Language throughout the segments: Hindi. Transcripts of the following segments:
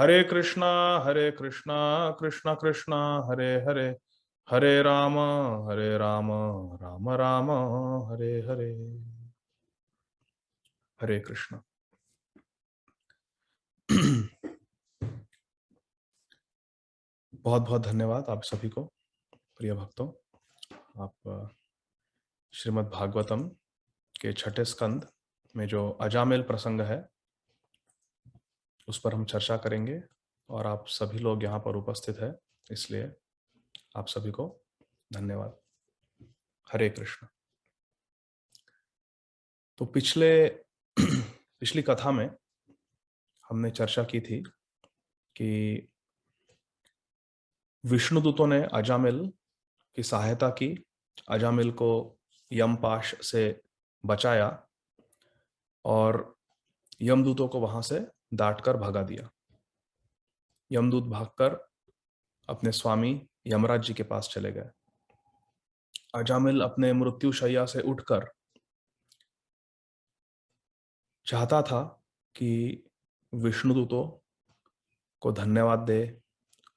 कृष्णा हरे कृष्णा कृष्णा कृष्णा हरे हरे, हरे राम राम राम हरे हरे। हरे कृष्णा। बहुत बहुत धन्यवाद आप सभी को, प्रिय भक्तों। आप श्रीमद् भागवतम के छठे स्कंद में जो अजामिल प्रसंग है उस पर हम चर्चा करेंगे, और आप सभी लोग यहाँ पर उपस्थित है, इसलिए आप सभी को धन्यवाद। हरे कृष्ण। तो पिछली कथा में हमने चर्चा की थी कि विष्णुदूतों ने अजामिल की सहायता की, अजामिल को यमपाश से बचाया और यमदूतों को वहां से डांटकर भगा दिया। यमदूत भागकर अपने स्वामी यमराज जी के पास चले गए। अजामिल अपने मृत्युशैया से उठकर चाहता था कि विष्णुदूतों को धन्यवाद दे,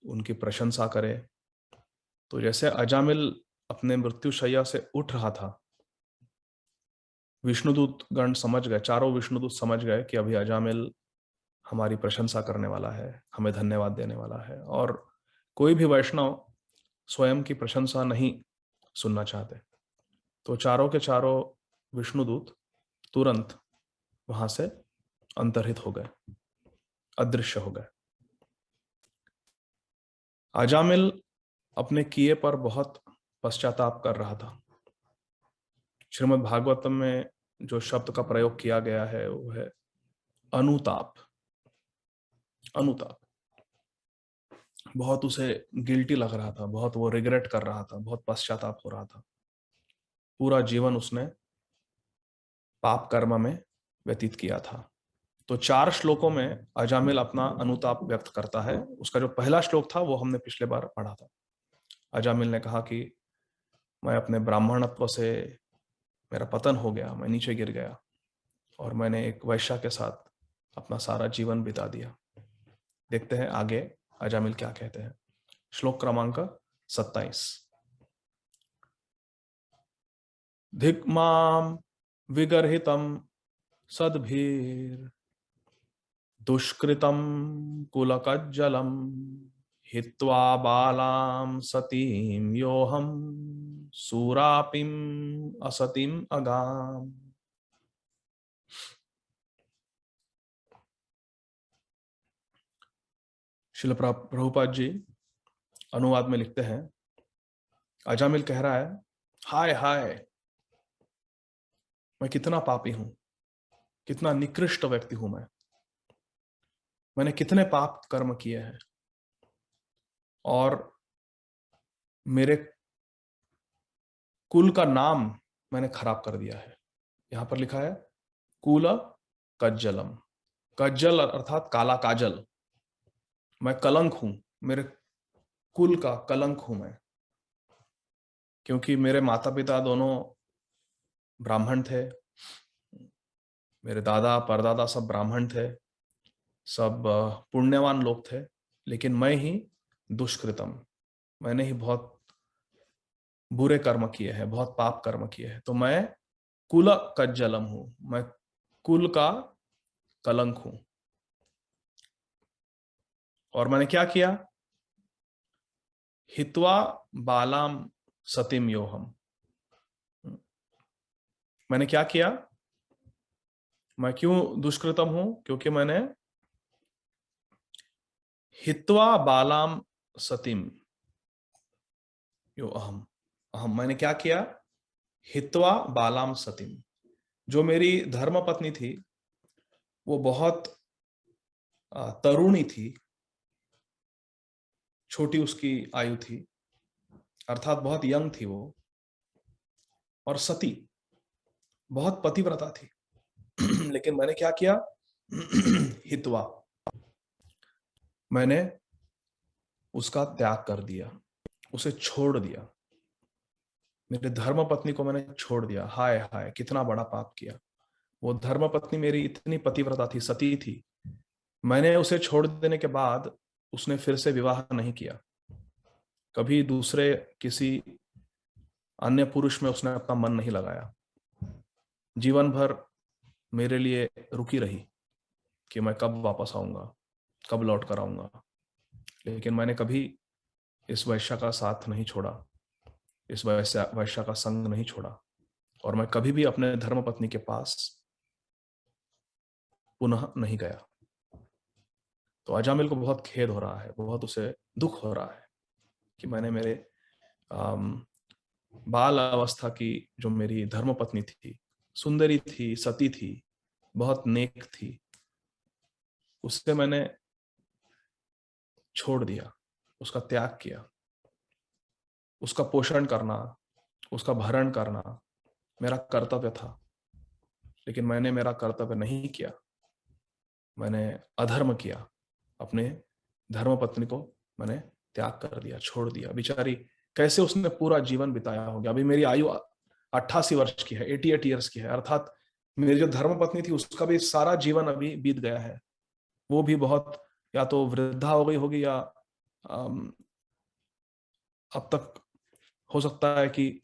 उनकी प्रशंसा करे। तो जैसे अजामिल अपने मृत्युशैया से उठ रहा था, विष्णुदूत गण समझ गए, चारों विष्णुदूत समझ गए कि अभी अजामिल हमारी प्रशंसा करने वाला है, हमें धन्यवाद देने वाला है। और कोई भी वैष्णव स्वयं की प्रशंसा नहीं सुनना चाहते। तो चारों के चारों विष्णुदूत तुरंत वहां से अंतर्हित हो गए, अदृश्य हो गए। अजामिल अपने किए पर बहुत पश्चाताप कर रहा था। श्रीमद् भागवतम में जो शब्द का प्रयोग किया गया है वो है अनुताप। अनुताप, बहुत उसे गिल्टी लग रहा था, बहुत वो रिग्रेट कर रहा था, बहुत पश्चाताप हो रहा था। पूरा जीवन उसने पाप कर्म में व्यतीत किया था। तो 4 श्लोकों में अजामिल अपना अनुताप व्यक्त करता है। उसका जो पहला श्लोक था वो हमने पिछले बार पढ़ा था। अजामिल ने कहा कि मैं अपने ब्राह्मणत्व से, मेरा पतन हो गया, मैं नीचे गिर गया और मैंने एक वैश्या के साथ अपना सारा जीवन बिता दिया। देखते हैं आगे अजामिल क्या कहते हैं। श्लोक क्रमांक 27। धिक् मां विगर्हितं सद्भिर् दुष्कृतं कुलकज्जलं हित्वा बालां सतीं योऽहं सूरापिम् असतीम् अगाम्। श्रील प्रभुपाद जी अनुवाद में लिखते हैं, अजामिल कह रहा है, हाय हाय, मैं कितना पापी हूं, कितना निकृष्ट व्यक्ति हूं मैंने कितने पाप कर्म किए हैं और मेरे कुल का नाम मैंने खराब कर दिया है। यहां पर लिखा है कुल कज्जलम। कज्जल अर्थात काला काजल। मैं कलंक हूं, मेरे कुल का कलंक हूं मैं, क्योंकि मेरे माता पिता दोनों ब्राह्मण थे। मेरे दादा परदादा सब ब्राह्मण थे, सब पुण्यवान लोग थे, लेकिन मैं ही दुष्कृतम, मैंने ही बहुत बुरे कर्म किए हैं, बहुत पाप कर्म किए हैं। तो मैं कुल कज्जलम हूं, मैं कुल का कलंक हूं। और मैंने क्या किया? हित्वा बालाम सतीम योहम। मैंने क्या किया? मैं क्यों दुष्कृतम हूं? क्योंकि मैंने हित्वा बालाम सतीम यो अहम। अहम, मैंने क्या किया? हित्वा बालाम सतीम। जो मेरी धर्म पत्नी थी वो बहुत तरुणी थी, छोटी उसकी आयु थी, अर्थात बहुत यंग थी वो, और सती, बहुत पतिव्रता थी। लेकिन मैंने क्या किया? हित्वा, मैंने उसका त्याग कर दिया, उसे छोड़ दिया। मेरे धर्म पत्नी को मैंने छोड़ दिया। हाय हाय, कितना बड़ा पाप किया। वो धर्म पत्नी मेरी इतनी पतिव्रता थी, सती थी, मैंने उसे छोड़ देने के बाद उसने फिर से विवाह नहीं किया, कभी दूसरे किसी अन्य पुरुष में उसने अपना मन नहीं लगाया। जीवन भर मेरे लिए रुकी रही कि मैं कब वापस आऊंगा, कब लौट कर आऊंगा। लेकिन मैंने कभी इस वैश्या का साथ नहीं छोड़ा, इस वैश्या का संग नहीं छोड़ा, और मैं कभी भी अपने धर्मपत्नी के पास पुनः नहीं गया। तो अजामिल को बहुत खेद हो रहा है, बहुत उसे दुख हो रहा है कि मैंने मेरे बाल अवस्था की जो मेरी धर्मपत्नी थी, सुंदरी थी, सती थी, बहुत नेक थी, उससे मैंने छोड़ दिया, उसका त्याग किया। उसका पोषण करना, उसका भरण करना मेरा कर्तव्य था, लेकिन मैंने मेरा कर्तव्य नहीं किया, मैंने अधर्म किया। अपने धर्मपत्नी को मैंने त्याग कर दिया, छोड़ दिया। बेचारी कैसे उसने पूरा जीवन बिताया होगा। अभी मेरी आयु 88 वर्ष की है, 88 ईयर्स की है, अर्थात मेरी जो धर्मपत्नी थी उसका भी सारा जीवन अभी बीत गया है। वो भी बहुत या तो वृद्धा हो गई होगी, या अब तक हो सकता है कि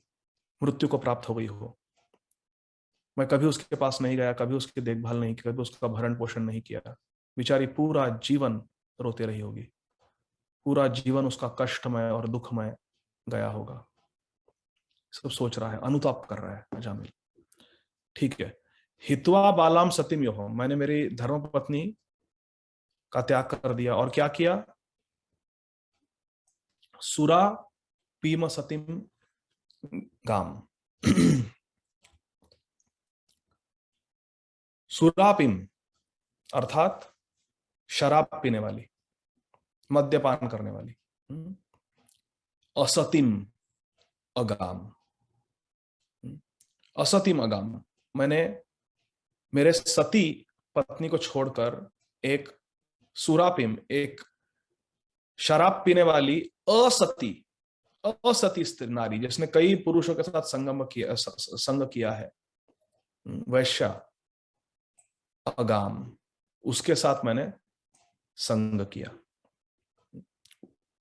मृत्यु को प्राप्त हो गई हो। मैं कभी उसके पास नहीं गया, कभी उसकी देखभाल नहीं की, कभी उसका भरण पोषण नहीं किया। बेचारी पूरा जीवन रोते रही होगी, पूरा जीवन उसका कष्टमय और दुखमय गया होगा। सब सोच रहा है, अनुताप कर रहा है अजामिल। ठीक है। हित्वा बालाम सतीम योह, मैंने मेरी धर्मपत्नी का त्याग कर दिया और क्या किया? सुरा पीम सतीम गाम। सुरापिम अर्थात शराब पीने वाली, मद्यपान करने वाली। असतिम अगाम, असतिम अगाम, मैंने मेरे सती पत्नी को छोड़कर एक सुरापिम, एक शराब पीने वाली असती, असती स्त्री नारी जिसने कई पुरुषों के साथ संग किया है, वैश्या, अगाम, उसके साथ मैंने संग किया।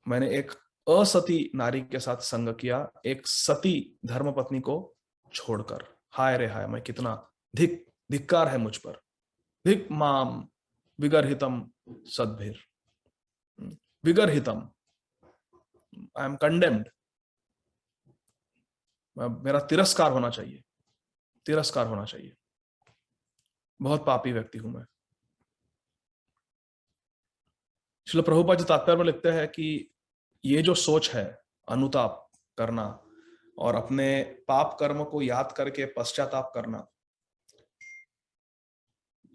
मैंने एक असती नारी के साथ संग किया, एक सती धर्मपत्नी को छोड़कर। हाय रे हाय, मैं कितना धिक्कार है मुझ पर। धिक माम विगर्हितम सद्भिर, विगर्हितम, आई एम कंडेम्ड। मेरा तिरस्कार होना चाहिए, तिरस्कार होना चाहिए। बहुत पापी व्यक्ति हूं मैं। श्रील प्रभुपाद जी तात्पर्य में लिखते हैं कि ये जो सोच है, अनुताप करना और अपने पाप कर्म को याद करके पश्चाताप करना,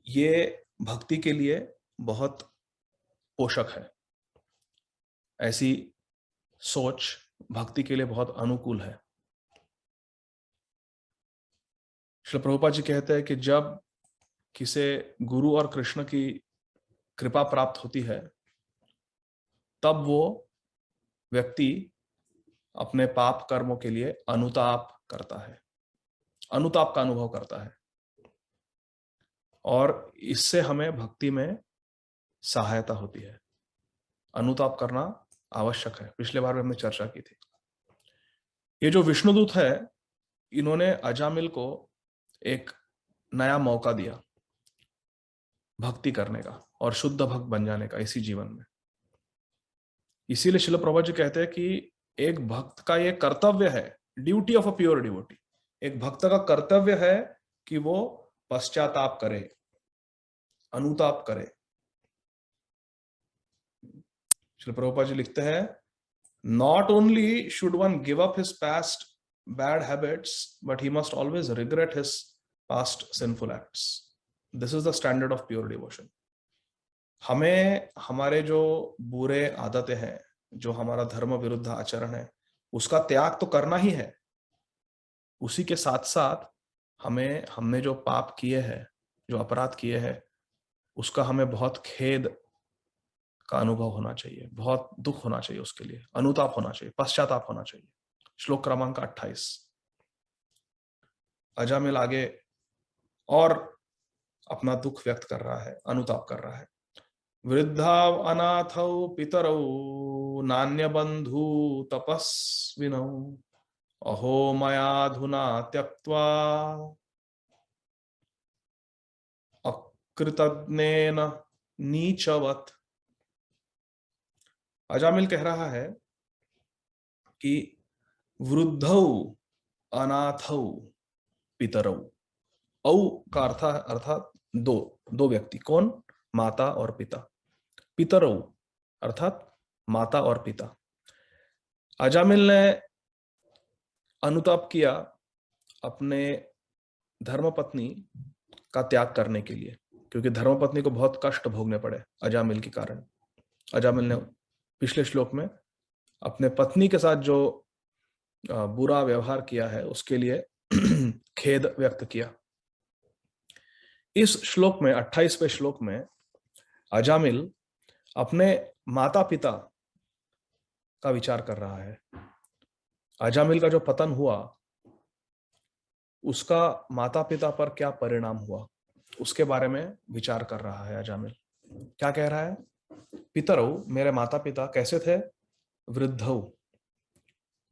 ये भक्ति के लिए बहुत पोषक है। ऐसी सोच भक्ति के लिए बहुत अनुकूल है। श्री प्रभुपाद जी कहते हैं कि जब किसे गुरु और कृष्ण की कृपा प्राप्त होती है, तब वो व्यक्ति अपने पाप कर्मों के लिए अनुताप करता है, अनुताप का अनुभव करता है, और इससे हमें भक्ति में सहायता होती है। अनुताप करना आवश्यक है, पिछले बार में हमने चर्चा की थी। ये जो विष्णुदूत है, इन्होंने अजामिल को एक नया मौका दिया भक्ति करने का और शुद्ध भक्त बन जाने का इसी जीवन में। इसीलिए श्रील प्रभुपाद जी कहते हैं कि एक भक्त का ये कर्तव्य है, duty of a pure devotee, एक भक्त का कर्तव्य है कि वो पश्चाताप करे, अनुताप करे। श्रील प्रभुपाद जी लिखते हैं, not only should one give up his past bad habits, but he must always regret his past sinful acts. This is the standard of pure devotion. हमें हमारे जो बुरे आदतें हैं, जो हमारा धर्म विरुद्ध आचरण है, उसका त्याग तो करना ही है। उसी के साथ साथ हमने जो पाप किए हैं, जो अपराध किए हैं, उसका हमें बहुत खेद का अनुभव होना चाहिए, बहुत दुख होना चाहिए, उसके लिए अनुताप होना चाहिए, पश्चाताप होना चाहिए। श्लोक क्रमांक 28। अजामिल आगे और अपना दुख व्यक्त कर रहा है, अनुताप कर रहा है। वृद्धा अनाथौ पितरौ नान्य बंधु तपस्विनौ अहो मयाधुना त्यक्त्वा अकृतज्ञेन नीचवत्। अजामिल कह रहा है कि वृद्धौ अनाथौ पितरौ, औ का अर्थात दो, दो व्यक्ति, कौन? माता और पिता। पितरौ अर्थात माता और पिता। अजामिल ने अनुताप किया अपने धर्मपत्नी का त्याग करने के लिए, क्योंकि धर्मपत्नी को बहुत कष्ट भोगने पड़े अजामिल के कारण। अजामिल ने पिछले श्लोक में अपने पत्नी के साथ जो बुरा व्यवहार किया है उसके लिए खेद व्यक्त किया। इस श्लोक में, 28वें श्लोक में, अजामिल अपने माता पिता का विचार कर रहा है। अजामिल का जो पतन हुआ उसका माता पिता पर क्या परिणाम हुआ उसके बारे में विचार कर रहा है अजामिल। क्या कह रहा है? पितरौ, मेरे माता पिता कैसे थे? वृद्धौ,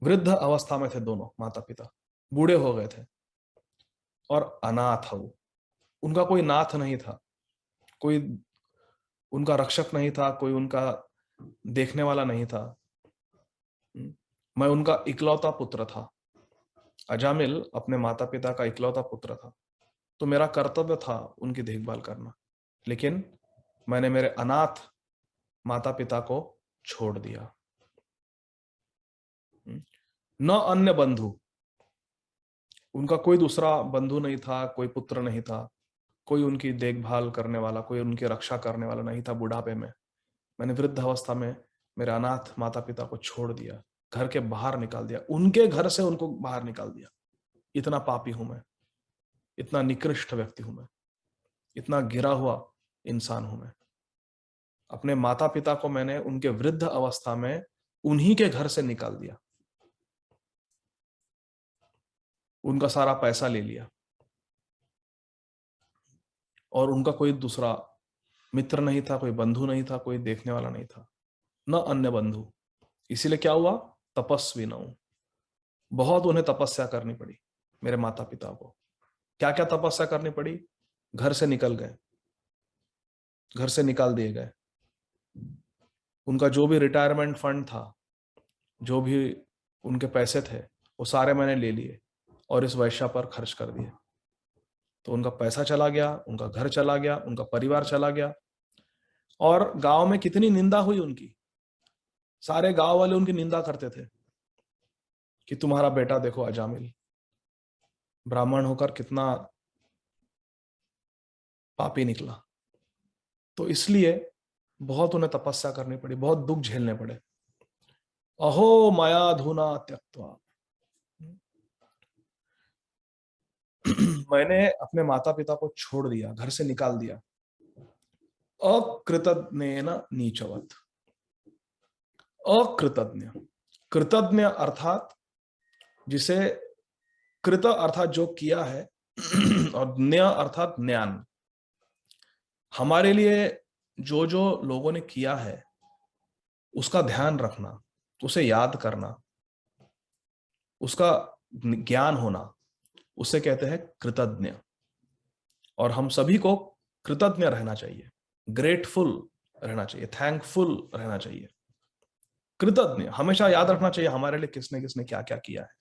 वृद्ध अवस्था में थे दोनों माता पिता, बूढ़े हो गए थे। और अनाथौ, उनका कोई नाथ नहीं था, कोई उनका रक्षक नहीं था, कोई उनका देखने वाला नहीं था। मैं उनका इकलौता पुत्र था। अजामिल अपने माता पिता का इकलौता पुत्र था, तो मेरा कर्तव्य था उनकी देखभाल करना, लेकिन मैंने मेरे अनाथ माता पिता को छोड़ दिया। न अन्य बंधु, उनका कोई दूसरा बंधु नहीं था, कोई पुत्र नहीं था, कोई उनकी देखभाल करने वाला, कोई उनकी रक्षा करने वाला नहीं था। बुढ़ापे में मैंने वृद्ध अवस्था में मेरे अनाथ माता पिता को छोड़ दिया, घर के बाहर निकाल दिया, उनके घर से उनको बाहर निकाल दिया। इतना पापी हूं मैं, इतना निकृष्ट व्यक्ति हूं मैं, इतना गिरा हुआ इंसान हूं मैं। अपने माता पिता को मैंने उनके वृद्ध अवस्था में उन्हीं के घर से निकाल दिया, उनका सारा पैसा ले लिया, और उनका कोई दूसरा मित्र नहीं था, कोई बंधु नहीं था, कोई देखने वाला नहीं था, न अन्य बंधु। इसीलिए क्या हुआ? तपस्वी न हूं। बहुत उन्हें तपस्या करनी पड़ी मेरे माता पिता को। क्या क्या तपस्या करनी पड़ी? घर से निकल गए, घर से निकाल दिए गए। उनका जो भी रिटायरमेंट फंड था, जो भी उनके पैसे थे, वो सारे मैंने ले लिए और इस वैश्या पर खर्च कर दिए। तो उनका पैसा चला गया, उनका घर चला गया, उनका परिवार चला गया। और गांव में कितनी निंदा हुई उनकी, सारे गांव वाले उनकी निंदा करते थे कि तुम्हारा बेटा देखो अजामिल, ब्राह्मण होकर कितना पापी निकला। तो इसलिए बहुत उन्हें तपस्या करनी पड़ी, बहुत दुख झेलने पड़े। अहो मयाधुना त्यक्त्वा, मैंने अपने माता पिता को छोड़ दिया, घर से निकाल दिया। अकृतज्ञेन नीचवत, अकृतज्ञ, कृतज्ञ अर्थात जिसे, कृत अर्थात जो किया है और ज्ञ अर्थात ज्ञान। हमारे लिए जो जो लोगों ने किया है उसका ध्यान रखना, उसे याद करना, उसका ज्ञान होना, उसे कहते हैं कृतज्ञ। और हम सभी को कृतज्ञ रहना चाहिए, ग्रेटफुल रहना चाहिए, थैंकफुल रहना चाहिए। कृतज्ञ हमेशा याद रखना चाहिए हमारे लिए किसने किसने क्या क्या किया है।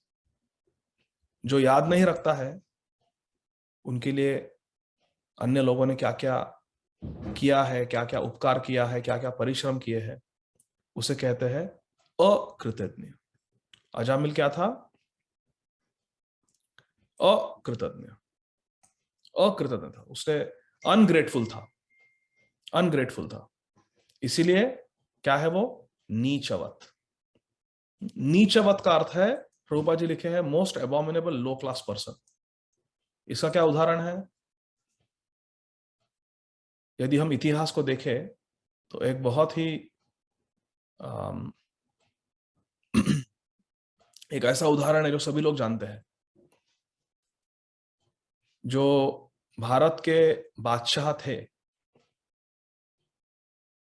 जो याद नहीं रखता है उनके लिए अन्य लोगों ने क्या क्या किया है, क्या क्या उपकार किया है, क्या क्या परिश्रम किए हैं, उसे कहते हैं अकृतज्ञ। अजामिल क्या था? अकृतज्ञ, अकृतज्ञ था, उसने अनग्रेटफुल था, अनग्रेटफुल था। इसीलिए क्या है वो? नीचवत। नीचवत का अर्थ है, प्रभुपाद जी लिखे हैं, मोस्ट एबॉमिनेबल लो क्लास पर्सन। इसका क्या उदाहरण है? यदि हम इतिहास को देखें तो एक बहुत ही एक ऐसा उदाहरण है जो सभी लोग जानते हैं। जो भारत के बादशाह थे,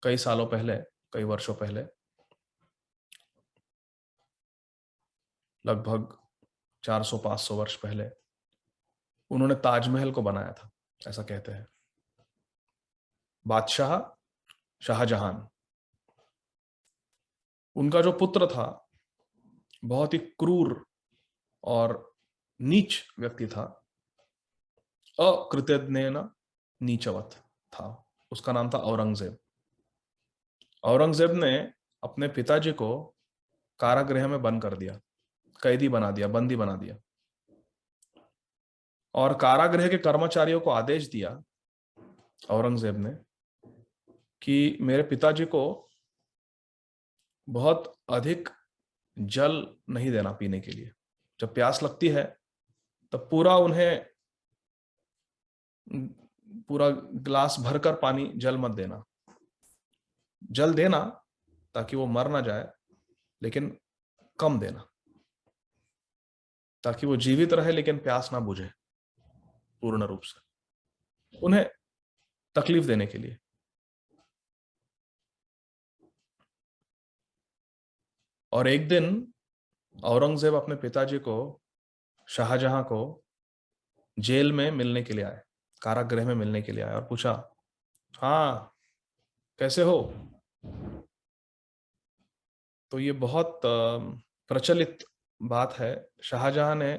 कई सालों पहले, कई वर्षों पहले, लगभग 400-500 वर्ष पहले उन्होंने ताजमहल को बनाया था, ऐसा कहते हैं। बादशाह शाहजहां, उनका जो पुत्र था बहुत ही क्रूर और नीच व्यक्ति था, अकृतज्ञ नीचवत था। उसका नाम था औरंगजेब। औरंगजेब ने अपने पिताजी को कारागृह में बंद कर दिया, कैदी बना दिया, बंदी बना दिया, और कारागृह के कर्मचारियों को आदेश दिया औरंगजेब ने कि मेरे पिताजी को बहुत अधिक जल नहीं देना पीने के लिए। जब प्यास लगती है तब पूरा ग्लास भरकर पानी, जल मत देना। जल देना ताकि वो मर ना जाए, लेकिन कम देना, ताकि वो जीवित रहे लेकिन प्यास ना बुझे पूर्ण रूप से, उन्हें तकलीफ देने के लिए। और एक दिन औरंगजेब अपने पिताजी को, शाहजहां को, जेल में मिलने के लिए आए, कारागृह में मिलने के लिए आए और पूछा, हाँ कैसे हो? तो ये बहुत प्रचलित बात है। शाहजहां ने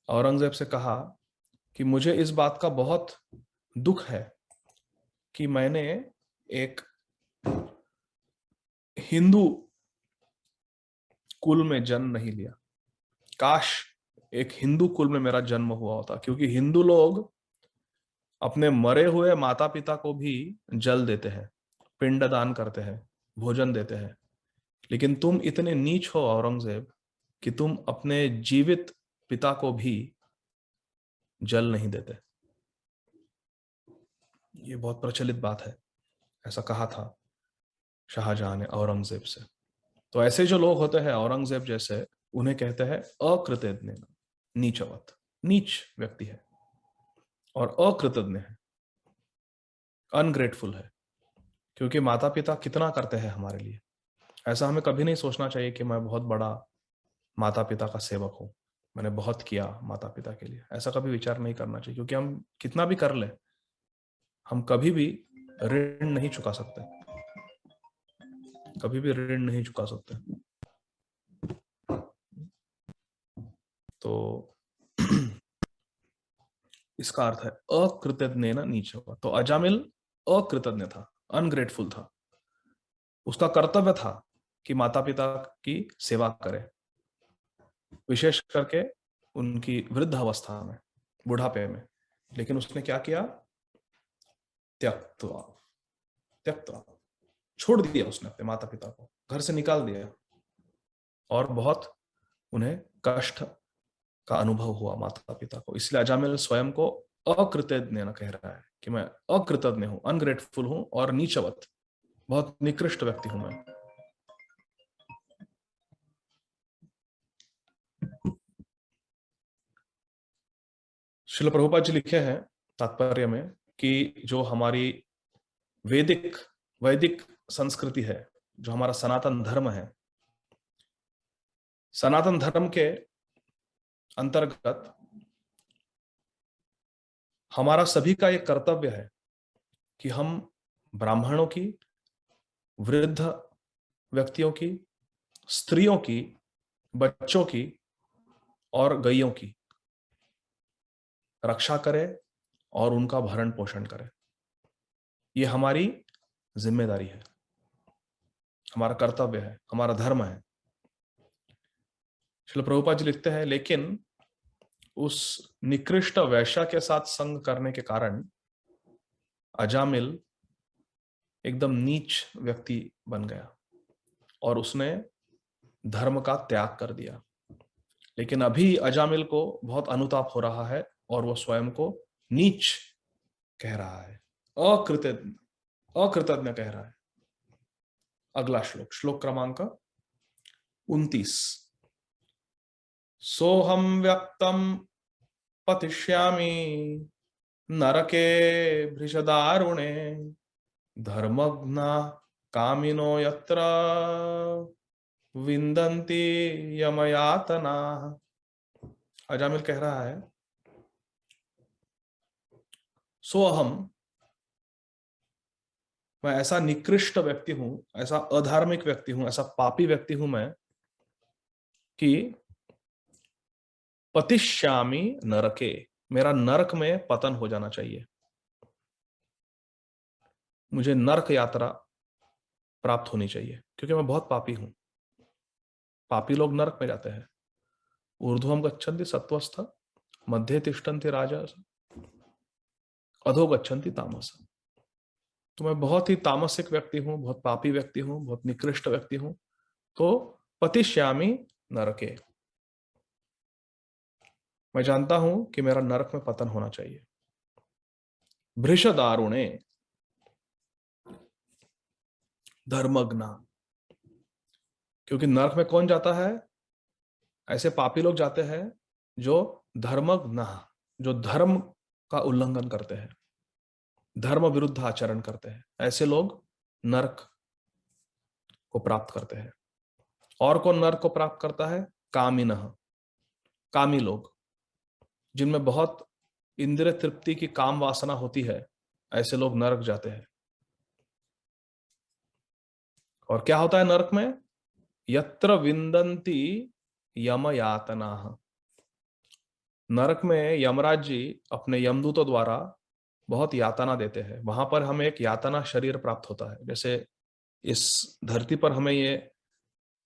औरंगजेब से कहा कि मुझे इस बात का बहुत दुख है कि मैंने एक हिंदू कुल में जन्म नहीं लिया। काश एक हिंदू कुल में मेरा जन्म हुआ होता, क्योंकि हिंदू लोग अपने मरे हुए माता पिता को भी जल देते हैं, पिंड दान करते हैं, भोजन देते हैं। लेकिन तुम इतने नीच हो औरंगजेब कि तुम अपने जीवित पिता को भी जल नहीं देते। ये बहुत प्रचलित बात है, ऐसा कहा था शाहजहां ने औरंगजेब से। तो ऐसे जो लोग होते हैं औरंगजेब जैसे, उन्हें कहते हैं अकृतज्ञ, नीचवत, नीच व्यक्ति है और अकृतज्ञ है, अनग्रेटफुल है। क्योंकि माता पिता कितना करते हैं हमारे लिए। ऐसा हमें कभी नहीं सोचना चाहिए कि मैं बहुत बड़ा माता पिता का सेवक हूं, मैंने बहुत किया माता पिता के लिए। ऐसा कभी विचार नहीं करना चाहिए, क्योंकि हम कितना भी कर ले, हम कभी भी ऋण नहीं चुका सकते, कभी भी ऋण नहीं चुका सकते। तो इसका अर्थ है अकृतज्ञ न नीच होगा। तो अजामिल अकृतज्ञ था, अनग्रेटफुल था। उसका कर्तव्य था कि माता पिता की सेवा करे, विशेष करके उनकी वृद्ध अवस्था में, बुढ़ापे में। लेकिन उसने क्या किया? त्यक्त्वा, त्यक्त्वा, छोड़ दिया उसने अपने माता पिता को, घर से निकाल दिया। और बहुत उन्हें कष्ट का अनुभव हुआ माता पिता को। इसलिए अजामिल स्वयं को अकृतज्ञ कह रहा है कि मैं अकृतज्ञ हूं, अनग्रेटफुल हूं और नीचवत, बहुत निकृष्ट व्यक्ति हूं मैं। श्रील प्रभुपाद जी लिखे हैं तात्पर्य में कि जो हमारी वैदिक वैदिक संस्कृति है, जो हमारा सनातन धर्म है, सनातन धर्म के अंतर्गत हमारा सभी का एक कर्तव्य है कि हम ब्राह्मणों की, वृद्ध व्यक्तियों की, स्त्रियों की, बच्चों की और गैयों की रक्षा करें और उनका भरण पोषण करें। ये हमारी जिम्मेदारी है, हमारा कर्तव्य है, हमारा धर्म है। श्रील प्रभुपाद जी लिखते हैं, लेकिन उस निकृष्ट वैश्या के साथ संग करने के कारण अजामिल एकदम नीच व्यक्ति बन गया और उसने धर्म का त्याग कर दिया। लेकिन अभी अजामिल को बहुत अनुताप हो रहा है और वो स्वयं को नीच कह रहा है, अकृतज्ञ, अकृतज्ञ कह रहा है। अगला श्लोक, श्लोक क्रमांक 29। सोहम व्यक्तम पतिष्यामि नरके भृषदारुणे धर्मज्ञा कामिनो यत्र विंदन्ति यमयातना। अजामिल कह रहा है, सो अहम, मैं ऐसा निकृष्ट व्यक्ति हूं, ऐसा अधार्मिक व्यक्ति हूं, ऐसा पापी व्यक्ति हूं मैं कि पतिष्यामि नरके, मेरा नरक में पतन हो जाना चाहिए, मुझे नरक यात्रा प्राप्त होनी चाहिए, क्योंकि मैं बहुत पापी हूं। पापी लोग नरक में जाते हैं। ऊर्ध्वम गच्छन्ति सत्वस्थ, मध्ये तिष्ठन्ति राजस, अधो गच्छन्ति तामस। तो मैं बहुत ही तामसिक व्यक्ति हूं, बहुत पापी व्यक्ति हूं, बहुत निकृष्ट व्यक्ति हूं। तो पतिष्यामि नरके, मैं जानता हूं कि मेरा नरक में पतन होना चाहिए। भृषदारुणे धर्मज्ञा, क्योंकि नरक में कौन जाता है? ऐसे पापी लोग जाते हैं जो धर्मज्ञ, जो धर्म का उल्लंघन करते हैं, धर्म विरुद्ध आचरण करते हैं, ऐसे लोग नरक को प्राप्त करते हैं। और कौन नरक को प्राप्त करता है? कामिनः, कामी लोग, जिनमें बहुत इंद्रिय तृप्ति की काम वासना होती है, ऐसे लोग नरक जाते हैं। और क्या होता है नरक में? यत्र विंदन्ति यमयातना, नरक में यमराज जी अपने यमदूतों द्वारा बहुत यातना देते हैं। वहां पर हमें एक यातना शरीर प्राप्त होता है। जैसे इस धरती पर हमें ये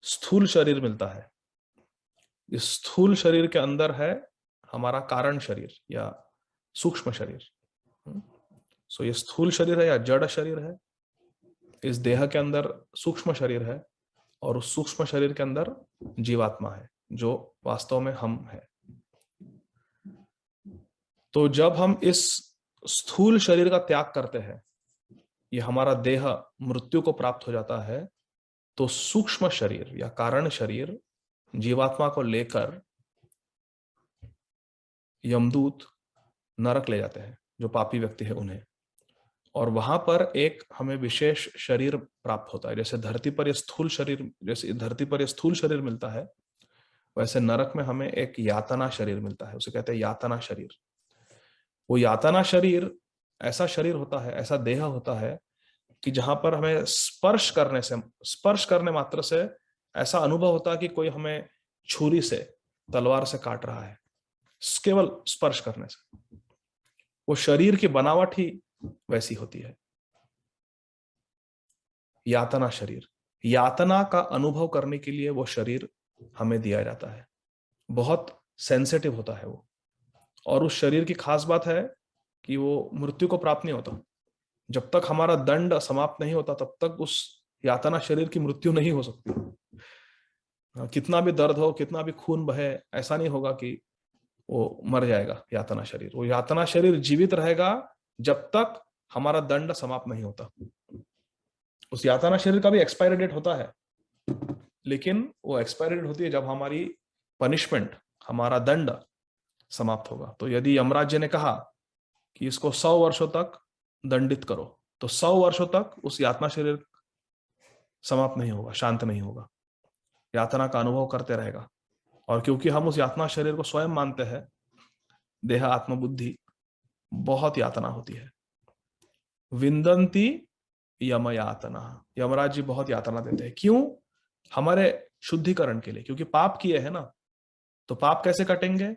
स्थूल शरीर मिलता है, इस स्थूल शरीर के अंदर है हमारा कारण शरीर या सूक्ष्म शरीर। सो ये स्थूल शरीर है या जड़ शरीर है, इस देह के अंदर सूक्ष्म शरीर है, और उस सूक्ष्म शरीर के अंदर जीवात्मा है जो वास्तव में हम है। तो जब हम इस स्थूल शरीर का त्याग करते हैं, ये हमारा देह मृत्यु को प्राप्त हो जाता है, तो सूक्ष्म शरीर या कारण शरीर जीवात्मा को लेकर यमदूत नरक ले जाते हैं, जो पापी व्यक्ति है उन्हें। और वहां पर एक हमें विशेष शरीर प्राप्त होता है। जैसे धरती पर ये स्थूल शरीर, जैसे धरती पर ये स्थूल शरीर मिलता है, वैसे नरक में हमें एक यातना शरीर मिलता है, उसे कहते हैं यातना शरीर। वो यातना शरीर ऐसा शरीर होता है, ऐसा देह होता है कि जहां पर हमें स्पर्श करने से, स्पर्श करने मात्र से ऐसा अनुभव होता है कि कोई हमें छुरी से, तलवार से काट रहा है, केवल स्पर्श करने से। वो शरीर की बनावट ही वैसी होती है, यातना शरीर। यातना का अनुभव करने के लिए वो शरीर हमें दिया जाता है। बहुत सेंसिटिव होता है वो, और उस शरीर की खास बात है कि वो मृत्यु को प्राप्त नहीं होता। जब तक हमारा दंड समाप्त नहीं होता तब तक उस यातना शरीर की मृत्यु नहीं हो सकती। कितना भी दर्द हो, कितना भी खून बहे, ऐसा नहीं होगा कि वो मर जाएगा यातना शरीर। वो यातना शरीर जीवित रहेगा जब तक हमारा दंड समाप्त नहीं होता। उस यातना शरीर का भी एक्सपायरी डेट होता है, लेकिन वो एक्सपायरी डेट होती है जब हमारी पनिशमेंट, हमारा दंड समाप्त होगा। तो यदि यमराज जी ने कहा कि इसको 100 वर्षों तक दंडित करो, तो 100 वर्षों तक उस यातना शरीर समाप्त नहीं होगा, शांत नहीं होगा, यातना का अनुभव करते रहेगा। और क्योंकि हम उस यातना शरीर को स्वयं मानते हैं, देह आत्म बुद्धि, बहुत यातना होती है। विंदंती यम यातना, यमराज जी बहुत यातना देते हैं। क्यों? हमारे शुद्धिकरण के लिए, क्योंकि पाप किए हैं ना। तो पाप कैसे कटेंगे?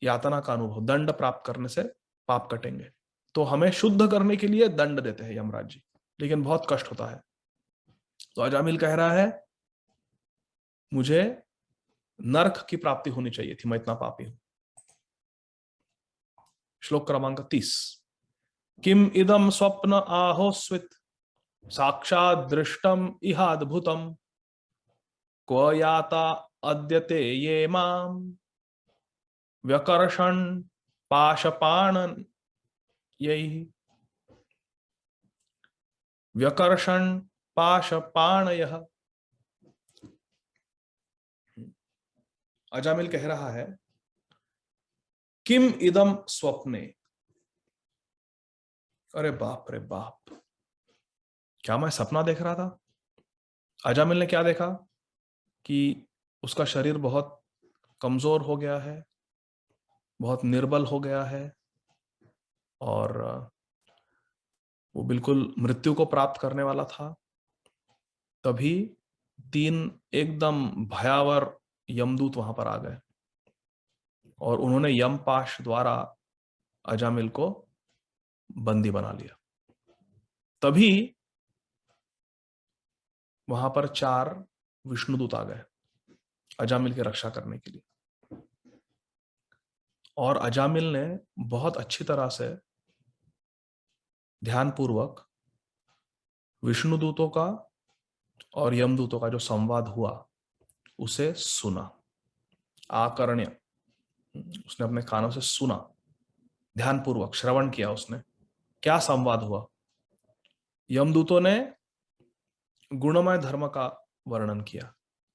यातना का अनुभव, दंड प्राप्त करने से पाप कटेंगे। तो हमें शुद्ध करने के लिए दंड देते हैं यमराज जी, लेकिन बहुत कष्ट होता है। तो अजामिल कह रहा है, मुझे नरक की प्राप्ति होनी चाहिए थी, मैं इतना पापी हूं। श्लोक क्रमांक 30। किम इदम स्वप्न आहोस्वित साक्षात दृष्टम इहाद्भुतम क्व याता अद्यते ये माम व्यकर्षण पाशपाण यही व्यकर्षण पाशपाणयः। अजामिल कह रहा है, किम इदम स्वप्ने, अरे बाप रे बाप, क्या मैं सपना देख रहा था? अजामिल ने क्या देखा कि उसका शरीर बहुत कमजोर हो गया है, बहुत निर्बल हो गया है, और वो बिल्कुल मृत्यु को प्राप्त करने वाला था। तभी 3 एकदम भयावर यमदूत वहां पर आ गए और उन्होंने यमपाश द्वारा अजामिल को बंदी बना लिया। तभी वहां पर 4 विष्णुदूत आ गए अजामिल की रक्षा करने के लिए, और अजामिल ने बहुत अच्छी तरह से ध्यानपूर्वक विष्णुदूतों का और यमदूतों का जो संवाद हुआ उसे सुना। आकर्ण्य, उसने अपने कानों से सुना, ध्यानपूर्वक श्रवण किया उसने। क्या संवाद हुआ? यमदूतों ने गुणमय धर्म का वर्णन किया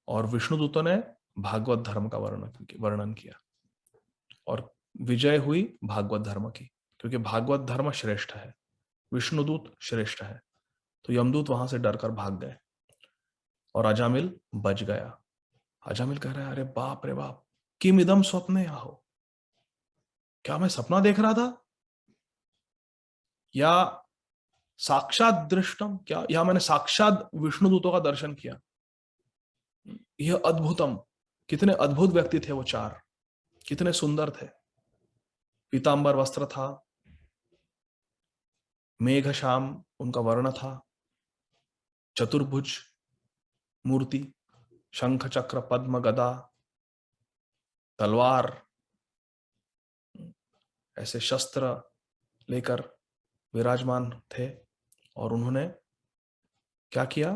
और विष्णुदूतों ने भागवत धर्म का वर्णन किया, और विजय हुई भागवत धर्म की, क्योंकि भागवत धर्म श्रेष्ठ है, विष्णुदूत श्रेष्ठ है। तो यमदूत वहां से डरकर भाग गए और अजामिल बच गया। अजामिल कह रहा है, अरे बाप रे बाप, किम इदम स्वप्ने आहो, क्या मैं सपना देख रहा था या साक्षात दृष्टम, क्या या मैंने साक्षात विष्णुदूतों का दर्शन किया? यह अद्भुतम, कितने अद्भुत व्यक्ति थे वो 4, कितने सुंदर थे। पीतांबर वस्त्र था, मेघ श्याम उनका वर्ण था, चतुर्भुज मूर्ति, शंख चक्र पद्म गदा तलवार, ऐसे शस्त्र लेकर विराजमान थे। और उन्होंने क्या किया?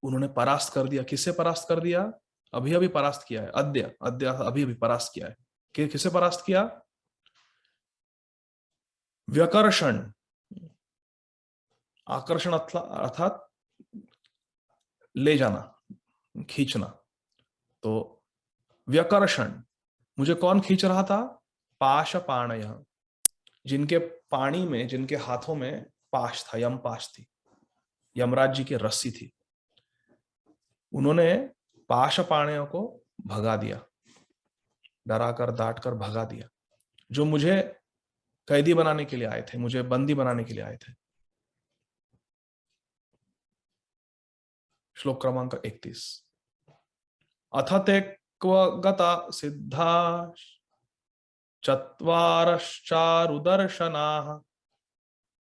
उन्होंने परास्त कर दिया। किससे परास्त कर दिया? अभी अभी परास्त किया है, अद्य अद्य अभी अभी परास्त किया है। किसे परास्त किया? व्यकर्षण, आकर्षण अर्थात ले जाना, खींचना। तो व्यकर्षण, मुझे कौन खींच रहा था? पाशपाणय, जिनके पाणी में, जिनके हाथों में पाश था, यम पाश थी, यमराज जी की रस्सी थी। उन्होंने पाशपाणियों को भगा दिया, डराकर डांटकर भगा दिया, जो मुझे कैदी बनाने के लिए आए थे, मुझे बंदी बनाने के लिए आए थे। श्लोक क्रमांक 31। अथ ते क्व गता सिद्धा चत्वारश्चारुदर्शनाः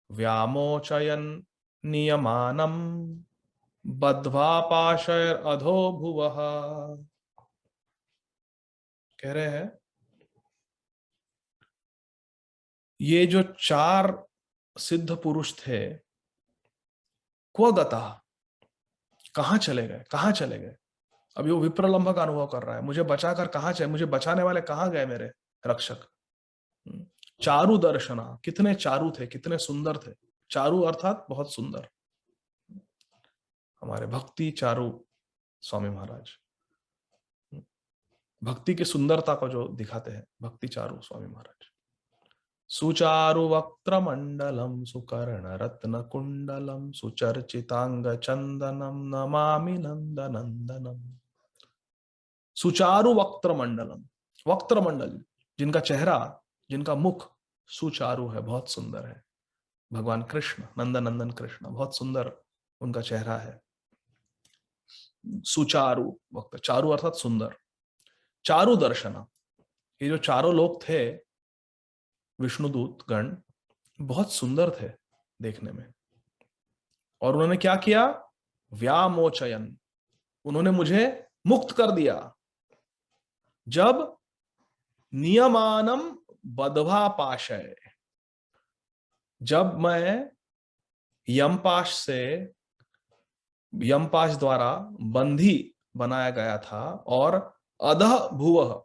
व्यामोचयन् नियमानं बद्ध्वा पाशैरधो भुवः। कह रहे हैं, ये जो 4 सिद्ध पुरुष थे, क्व गता, कहां चले गए, कहां चले गए? अभी वो विप्रलंभ का अनुभव कर रहा है, मुझे बचाकर कहां चले, मुझे बचाने वाले कहां गए मेरे रक्षक? चारु दर्शना, कितने चारु थे, कितने सुंदर थे। चारु अर्थात बहुत सुंदर, हमारे भक्ति चारु स्वामी महाराज भक्ति की सुंदरता को जो दिखाते हैं, भक्ति चारु स्वामी महाराज। सुचारु वक्त्र मंडलम सुकर्ण रत्न कुंडलम सुचर्चितांग चंदनम नमामि नंदनंदनम। सुचारु वक्त्र मंडलम, वक्त्र मंडल, जिनका चेहरा, जिनका मुख सुचारु है, बहुत सुंदर है। भगवान कृष्ण, नंदनंदन कृष्ण, बहुत सुंदर उनका चेहरा है। सुचारु वक्त, चारु अर्थात सुंदर। चारु दर्शना, ये जो चारों लोग थे विष्णुदूत गण, बहुत सुंदर थे देखने में। और उन्होंने क्या किया? व्यामोचयन, उन्होंने मुझे मुक्त कर दिया। जब नियमानम बद्ध्वा पाशय, जब मैं यमपाश द्वारा बंधी बनाया गया था, और अधः भुवः,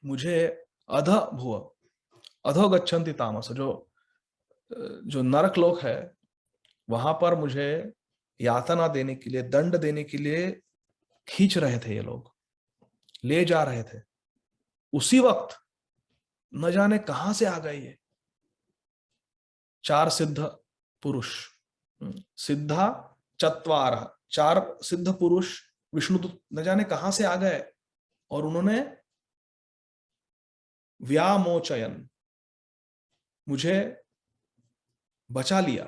मुझे अधः भुव, अधो गच्छन्ति तामस, जो नरक लोक है, वहां पर मुझे यातना देने के लिए, दंड देने के लिए खींच रहे थे ये लोग, ले जा रहे थे। उसी वक्त न जाने कहां से आ गए ये, 4 सिद्ध पुरुष, सिद्धा चत्वार, 4 सिद्ध पुरुष विष्णुदूत न जाने कहां से आ गए और उन्होंने व्यामोचयन, मुझे बचा लिया,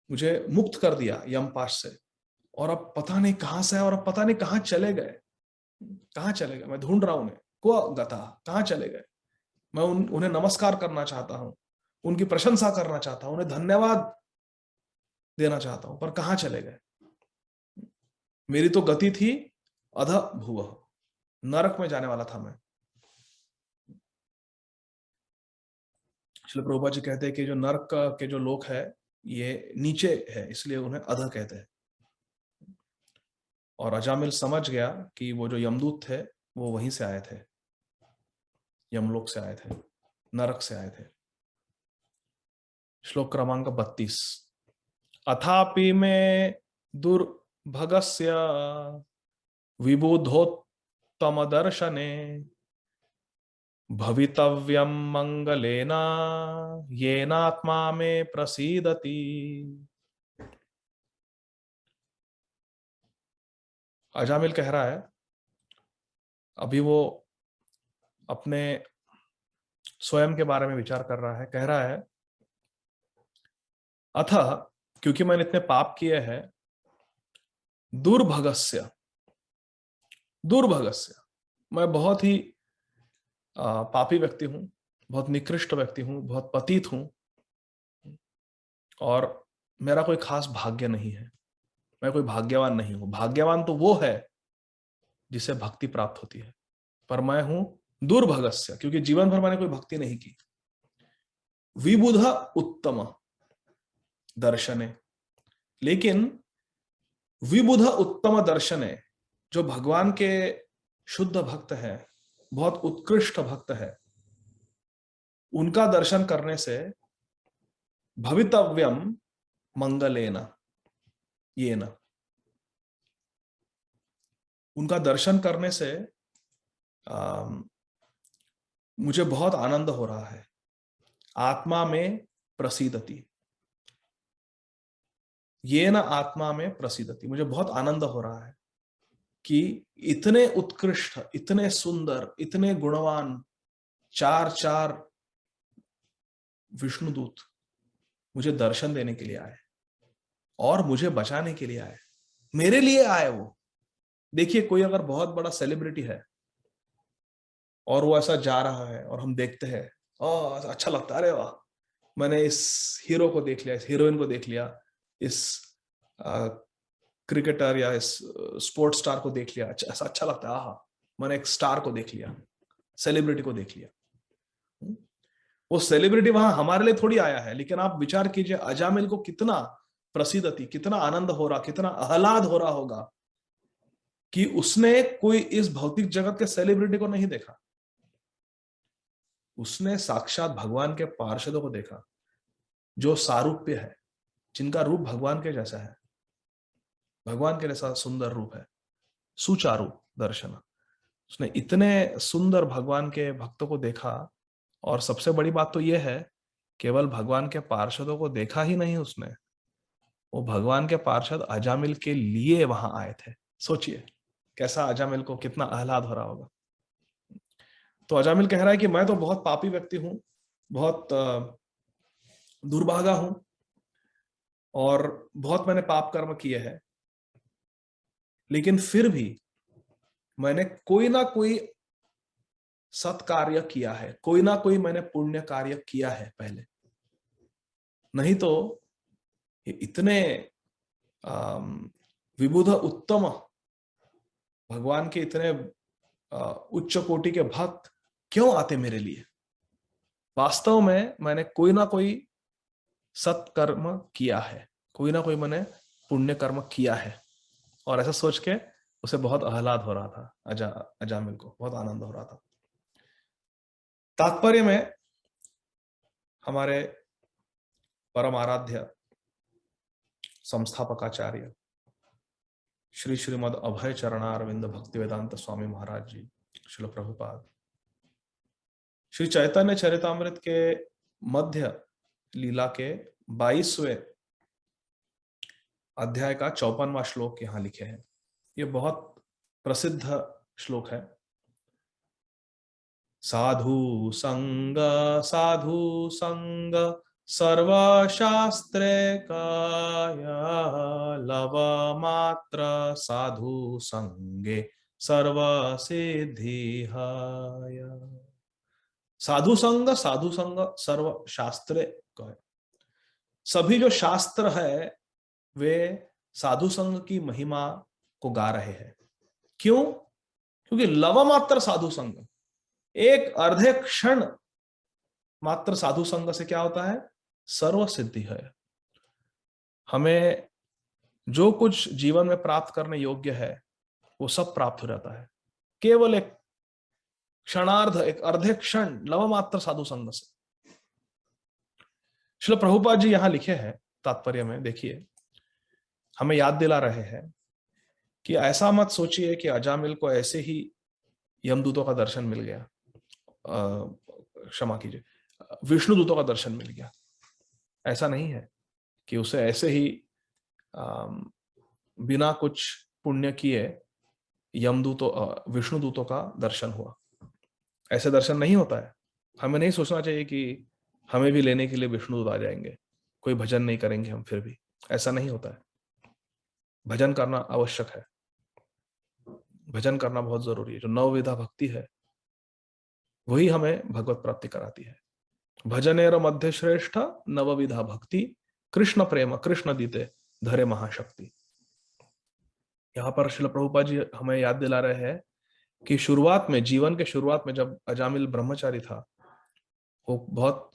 मुझे मुक्त कर दिया यमपाश से। और अब पता नहीं कहां से है और अब पता नहीं कहां चले गए, कहां चले गए। मैं ढूंढ रहा हूं उन्हें, को गता, कहां चले गए। मैं उन्हें नमस्कार करना चाहता हूं, उनकी प्रशंसा करना चाहता हूं, उन्हें धन्यवाद देना चाहता हूं, पर कहां चले गए। मेरी तो गति थी अध भुवः, नरक में जाने वाला था मैं। श्रील प्रभुपाद जी कहते हैं कि जो नरक के जो लोक है ये नीचे है, इसलिए उन्हें अध कहते हैं। और अजामिल समझ गया कि वो जो यमदूत थे वो वहीं से आए थे, यमलोक से आए थे, नरक से आए थे। श्लोक क्रमांक 32। अथापि में दुर्भगस्य विबुधोत्तम दर्शने भवितव्यम मंगलेना येनात्मा में प्रसीदति। अजामिल कह रहा है, अभी वो अपने स्वयं के बारे में विचार कर रहा है। कह रहा है, अतः क्योंकि मैंने इतने पाप किए हैं, दुर्भगस्य, दुर्भगस्य, मैं बहुत ही पापी व्यक्ति हूं, बहुत निकृष्ट व्यक्ति हूं, बहुत पतित हूं, और मेरा कोई खास भाग्य नहीं है, मैं कोई भाग्यवान नहीं हूं। भाग्यवान तो वो है जिसे भक्ति प्राप्त होती है, पर मैं हूं दुर्भगस्य, क्योंकि जीवन भर मैंने कोई भक्ति नहीं की। विबुध उत्तम दर्शने, लेकिन विबुध उत्तम दर्शने, जो भगवान के शुद्ध भक्त है, बहुत उत्कृष्ट भक्त है, उनका दर्शन करने से भवितव्यम मंगलेना येन, उनका दर्शन करने से मुझे बहुत आनंद हो रहा है। आत्मा में प्रसीदति, ये न आत्मा में प्रसीदति, मुझे बहुत आनंद हो रहा है कि इतने उत्कृष्ट, इतने सुंदर, इतने गुणवान 4 विष्णुदूत मुझे दर्शन देने के लिए आए और मुझे बचाने के लिए आए, मेरे लिए आए वो। देखिए, कोई अगर बहुत बड़ा सेलिब्रिटी है और वो ऐसा जा रहा है और हम देखते हैं, अच्छा लगता है, अरे वाह, मैंने इस हीरो को देख लिया, इस हीरोइन को देख लिया, इस क्रिकेटर या इस स्पोर्ट्स स्टार को देख लिया, ऐसा अच्छा लगता है, आहा, मैंने एक स्टार को देख लिया, सेलिब्रिटी को देख लिया। वो सेलिब्रिटी वहां हमारे लिए थोड़ी आया है, लेकिन आप विचार कीजिए अजामिल को कितना प्रसिद्धति, कितना आनंद हो रहा, कितना आह्लाद हो रहा होगा कि उसने कोई इस भौतिक जगत के सेलिब्रिटी को नहीं देखा, उसने साक्षात भगवान के पार्षदों को देखा, जो सारूप्य है, जिनका रूप भगवान के जैसा है, भगवान के जैसा सुंदर रूप है, सुचारू दर्शन। उसने इतने सुंदर भगवान के भक्तों को देखा, और सबसे बड़ी बात तो यह है, केवल भगवान के पार्षदों को देखा ही नहीं उसने, वो भगवान के पार्षद अजामिल के लिए वहां आए थे। सोचिए कैसा अजामिल को कितना आह्लाद हो रहा होगा। तो अजामिल कह रहा है कि मैं तो बहुत पापी व्यक्ति हूं, बहुत दुर्भागा हूं, और बहुत मैंने पाप कर्म किए हैं, लेकिन फिर भी मैंने कोई ना कोई सत्कार्य किया है, कोई ना कोई मैंने पुण्य कार्य किया है पहले, नहीं तो ये इतने विबुध उत्तम भगवान के इतने उच्च कोटि के भक्त क्यों आते मेरे लिए। वास्तव में मैंने कोई ना कोई सत्कर्म किया है, कोई ना कोई मैंने पुण्य कर्म किया है। और ऐसा सोच के उसे बहुत आह्लाद हो रहा था, अजामिल को बहुत आनंद हो रहा था। तात्पर्य में हमारे परम आराध्य संस्थापकाचार्य श्री श्रीमद अभय चरणारविंद भक्ति वेदांत स्वामी महाराज जी, श्रील प्रभुपाद, श्री चैतन्य चरितामृत के मध्य लीला के 22वें अध्याय का 54वां श्लोक यहाँ लिखे हैं। ये बहुत प्रसिद्ध श्लोक है। साधु संग सर्वशास्त्रे काया लव मात्र साधु संगे सर्व सिद्धिहाय। साधु संग सर्व शास्त्रे का है। सभी जो शास्त्र है वे साधु संग की महिमा को गा रहे हैं। क्यों? क्योंकि लव मात्र साधु संग, एक अर्धे क्षण मात्र साधु संग से क्या होता है? सर्व सिद्धि है। हमें जो कुछ जीवन में प्राप्त करने योग्य है वो सब प्राप्त हो जाता है, केवल एक क्षणार्ध, एक अर्धे क्षण लव मात्र साधु संग से। श्रील प्रभुपाद जी यहां लिखे हैं तात्पर्य में, देखिए, हमें याद दिला रहे हैं कि ऐसा मत सोचिए कि अजामिल को ऐसे ही यमदूतों का दर्शन मिल गया, क्षमा कीजिए, विष्णु दूतों का दर्शन मिल गया। ऐसा नहीं है कि उसे ऐसे ही बिना कुछ पुण्य किए यमदूतों विष्णु दूतों का दर्शन हुआ। ऐसे दर्शन नहीं होता है। हमें नहीं सोचना चाहिए कि हमें भी लेने के लिए विष्णु दूत आ जाएंगे, कोई भजन नहीं करेंगे हम फिर भी। ऐसा नहीं होता है। भजन करना आवश्यक है, भजन करना बहुत जरूरी है। जो नवविधा भक्ति है वही हमें भगवत प्राप्ति कराती है। भजनेर मध्य श्रेष्ठ नवविधा भक्ति, कृष्ण प्रेम कृष्ण दीते धरे महाशक्ति। यहाँ पर श्रील प्रभुपाद जी हमें याद दिला रहे हैं कि शुरुआत में, जीवन के शुरुआत में, जब अजामिल ब्रह्मचारी था, वो बहुत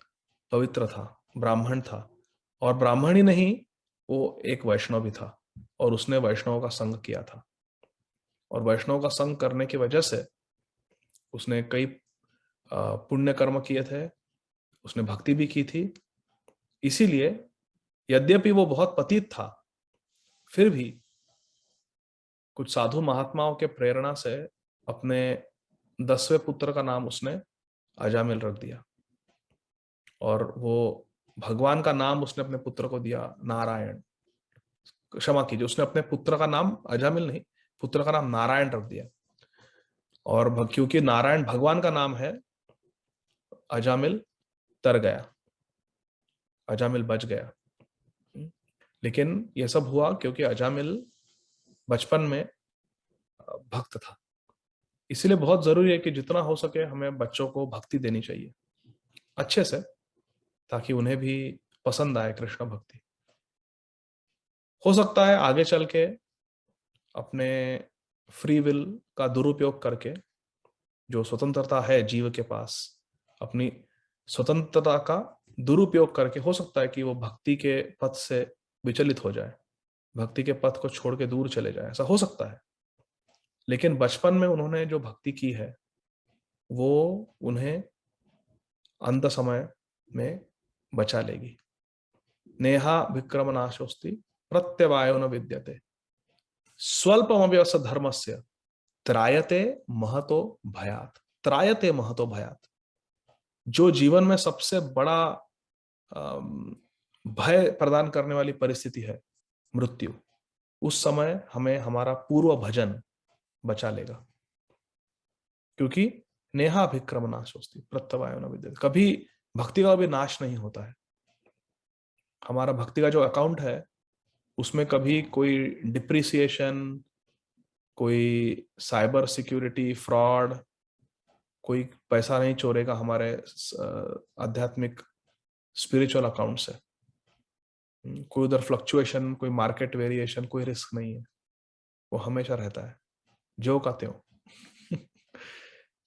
पवित्र था, ब्राह्मण था। और ब्राह्मण ही नहीं, वो एक वैष्णव भी था और उसने वैष्णव का संग किया था। और वैष्णव का संग करने की वजह से उसने कई पुण्य कर्म किए थे, उसने भक्ति भी की थी। इसीलिए यद्यपि वो बहुत पतित था, फिर भी कुछ साधु महात्माओं के प्रेरणा से अपने 10वें पुत्र का नाम उसने अजामिल रख दिया। और वो भगवान का नाम उसने अपने पुत्र को दिया नारायण। क्षमा कीजिए, उसने अपने पुत्र का नाम अजामिल नहीं, पुत्र का नाम नारायण रख दिया। और क्योंकि नारायण भगवान का नाम है, अजामिल तर गया, अजामिल बच गया। लेकिन यह सब हुआ क्योंकि अजामिल बचपन में भक्त था। इसलिए बहुत जरूरी है कि जितना हो सके हमें बच्चों को भक्ति देनी चाहिए अच्छे से, ताकि उन्हें भी पसंद आए कृष्ण भक्ति। हो सकता है आगे चल के अपने फ्री विल का दुरुपयोग करके, जो स्वतंत्रता है जीव के पास, अपनी स्वतंत्रता का दुरुपयोग करके हो सकता है कि वो भक्ति के पथ से विचलित हो जाए, भक्ति के पथ को छोड़ के दूर चले जाए। ऐसा हो सकता है। लेकिन बचपन में उन्होंने जो भक्ति की है वो उन्हें अंत समय में बचा लेगी। नेहा विक्रम नाशोस्ति प्रत्यवायो न विद्यते स्वल्पमव्यस धर्मस्य त्रायते महतो भयात। त्रायते महतो भयात। जो जीवन में सबसे बड़ा भय प्रदान करने वाली परिस्थिति है, मृत्यु, उस समय हमें हमारा पूर्व भजन बचा लेगा। क्योंकि नेहा विक्रम नाशोस्ति प्रत्यवायो न विद्यते, कभी भक्ति का भी नाश नहीं होता है। हमारा भक्ति का जो अकाउंट है उसमें कभी कोई डिप्रिसिएशन, कोई साइबर सिक्योरिटी फ्रॉड, कोई पैसा नहीं चोरेगा हमारे आध्यात्मिक स्पिरिचुअल अकाउंट से। कोई उधर फ्लक्चुएशन, कोई मार्केट वेरिएशन, कोई रिस्क नहीं है। वो हमेशा रहता है जो का त्यों।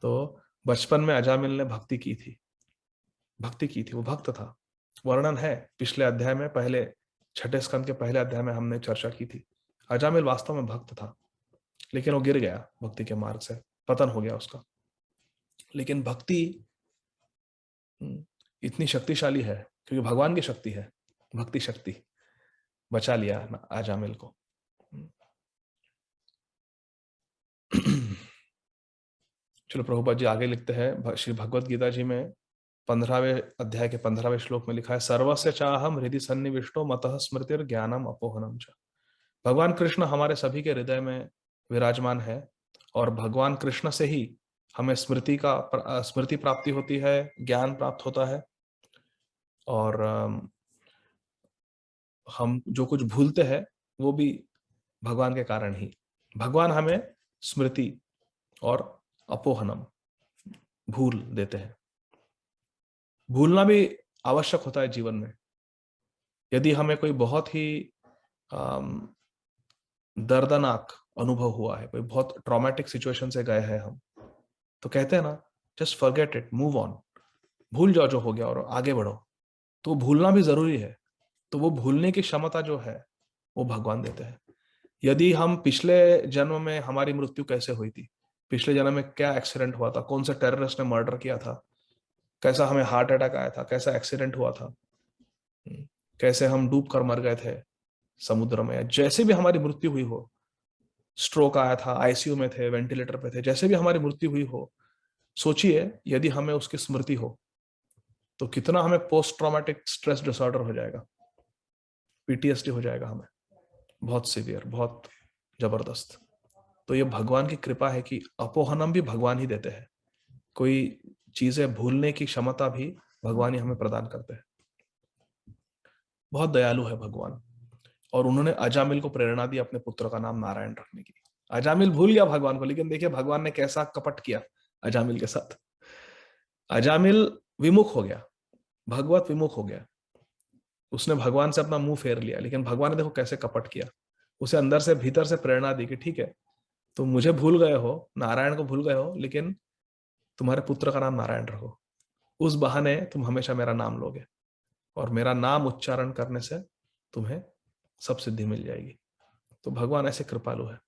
तो बचपन में अजामिल ने भक्ति की थी, वो भक्त था। वर्णन है पिछले अध्याय में, पहले 6ठे स्कंद के पहले अध्याय में हमने चर्चा की थी। अजामिल वास्तव में भक्त था, लेकिन वो गिर गया भक्ति के मार्ग से, पतन हो गया उसका। लेकिन भक्ति इतनी शक्तिशाली है क्योंकि भगवान की शक्ति है, भक्ति शक्ति बचा लिया अजामिल को। चलो प्रभुपाद जी आगे लिखते हैं श्री भगवत गीता जी में 15वें अध्याय के 15वें श्लोक में लिखा है, सर्वस्य चाहम हृदि सन्निविष्टो मतः स्मृतिर ज्ञानम अपोहनम च। भगवान कृष्ण हमारे सभी के हृदय में विराजमान है और भगवान कृष्ण से ही हमें स्मृति प्राप्ति होती है, ज्ञान प्राप्त होता है। और हम जो कुछ भूलते हैं वो भी भगवान के कारण ही। भगवान हमें स्मृति और अपोहनम, भूल देते हैं। भूलना भी आवश्यक होता है जीवन में। यदि हमें कोई बहुत ही दर्दनाक अनुभव हुआ है, कोई बहुत ट्रॉमेटिक सिचुएशन से गए हैं हम, तो कहते हैं ना, just forget it, move on, भूल जाओ जो हो गया और आगे बढ़ो। तो भूलना भी जरूरी है। तो वो भूलने की क्षमता जो है वो भगवान देते हैं। यदि हम पिछले जन्म में हमारी मृत्यु कैसे हुई थी, पिछले जन्म में क्या एक्सीडेंट हुआ था, कौन से टेररिस्ट ने मर्डर किया था, कैसा हमें हार्ट अटैक आया था, कैसा एक्सीडेंट हुआ था, कैसे हम डूब कर मर गए थे समुद्र में, या जैसे भी हमारी मृत्यु हुई हो, स्ट्रोक आया था, आईसीयू में थे, वेंटिलेटर पे थे, जैसे भी हमारी मृत्यु हुई हो, सोचिए यदि हमें उसकी स्मृति हो तो कितना हमें पोस्ट ट्रॉमेटिक स्ट्रेस डिसऑर्डर हो जाएगा, पीटीएसडी हो जाएगा हमें, बहुत सीवियर, बहुत जबरदस्त। तो ये भगवान की कृपा है कि अपोहनम भी भगवान ही देते हैं। कोई चीजें भूलने की क्षमता भी भगवान ही हमें प्रदान करते हैं। बहुत दयालु है भगवान। और उन्होंने अजामिल को प्रेरणा दी अपने पुत्र का नाम नारायण रखने की। अजामिल भूल गया भगवान को, लेकिन देखिए भगवान ने कैसा कपट किया अजामिल के साथ। अजामिल विमुख हो गया, भगवत विमुख हो गया, उसने भगवान से अपना मुंह फेर लिया, लेकिन भगवान ने देखो कैसे कपट किया। उसे अंदर से, भीतर से प्रेरणा दी कि ठीक है, तुम मुझे भूल गए हो, नारायण को भूल गए हो, लेकिन तुम्हारे पुत्र का नाम नारायण रखो। उस बहाने तुम हमेशा मेरा नाम लोगे और मेरा नाम उच्चारण करने से तुम्हें सब सिद्धि मिल जाएगी। तो भगवान ऐसे कृपालु है।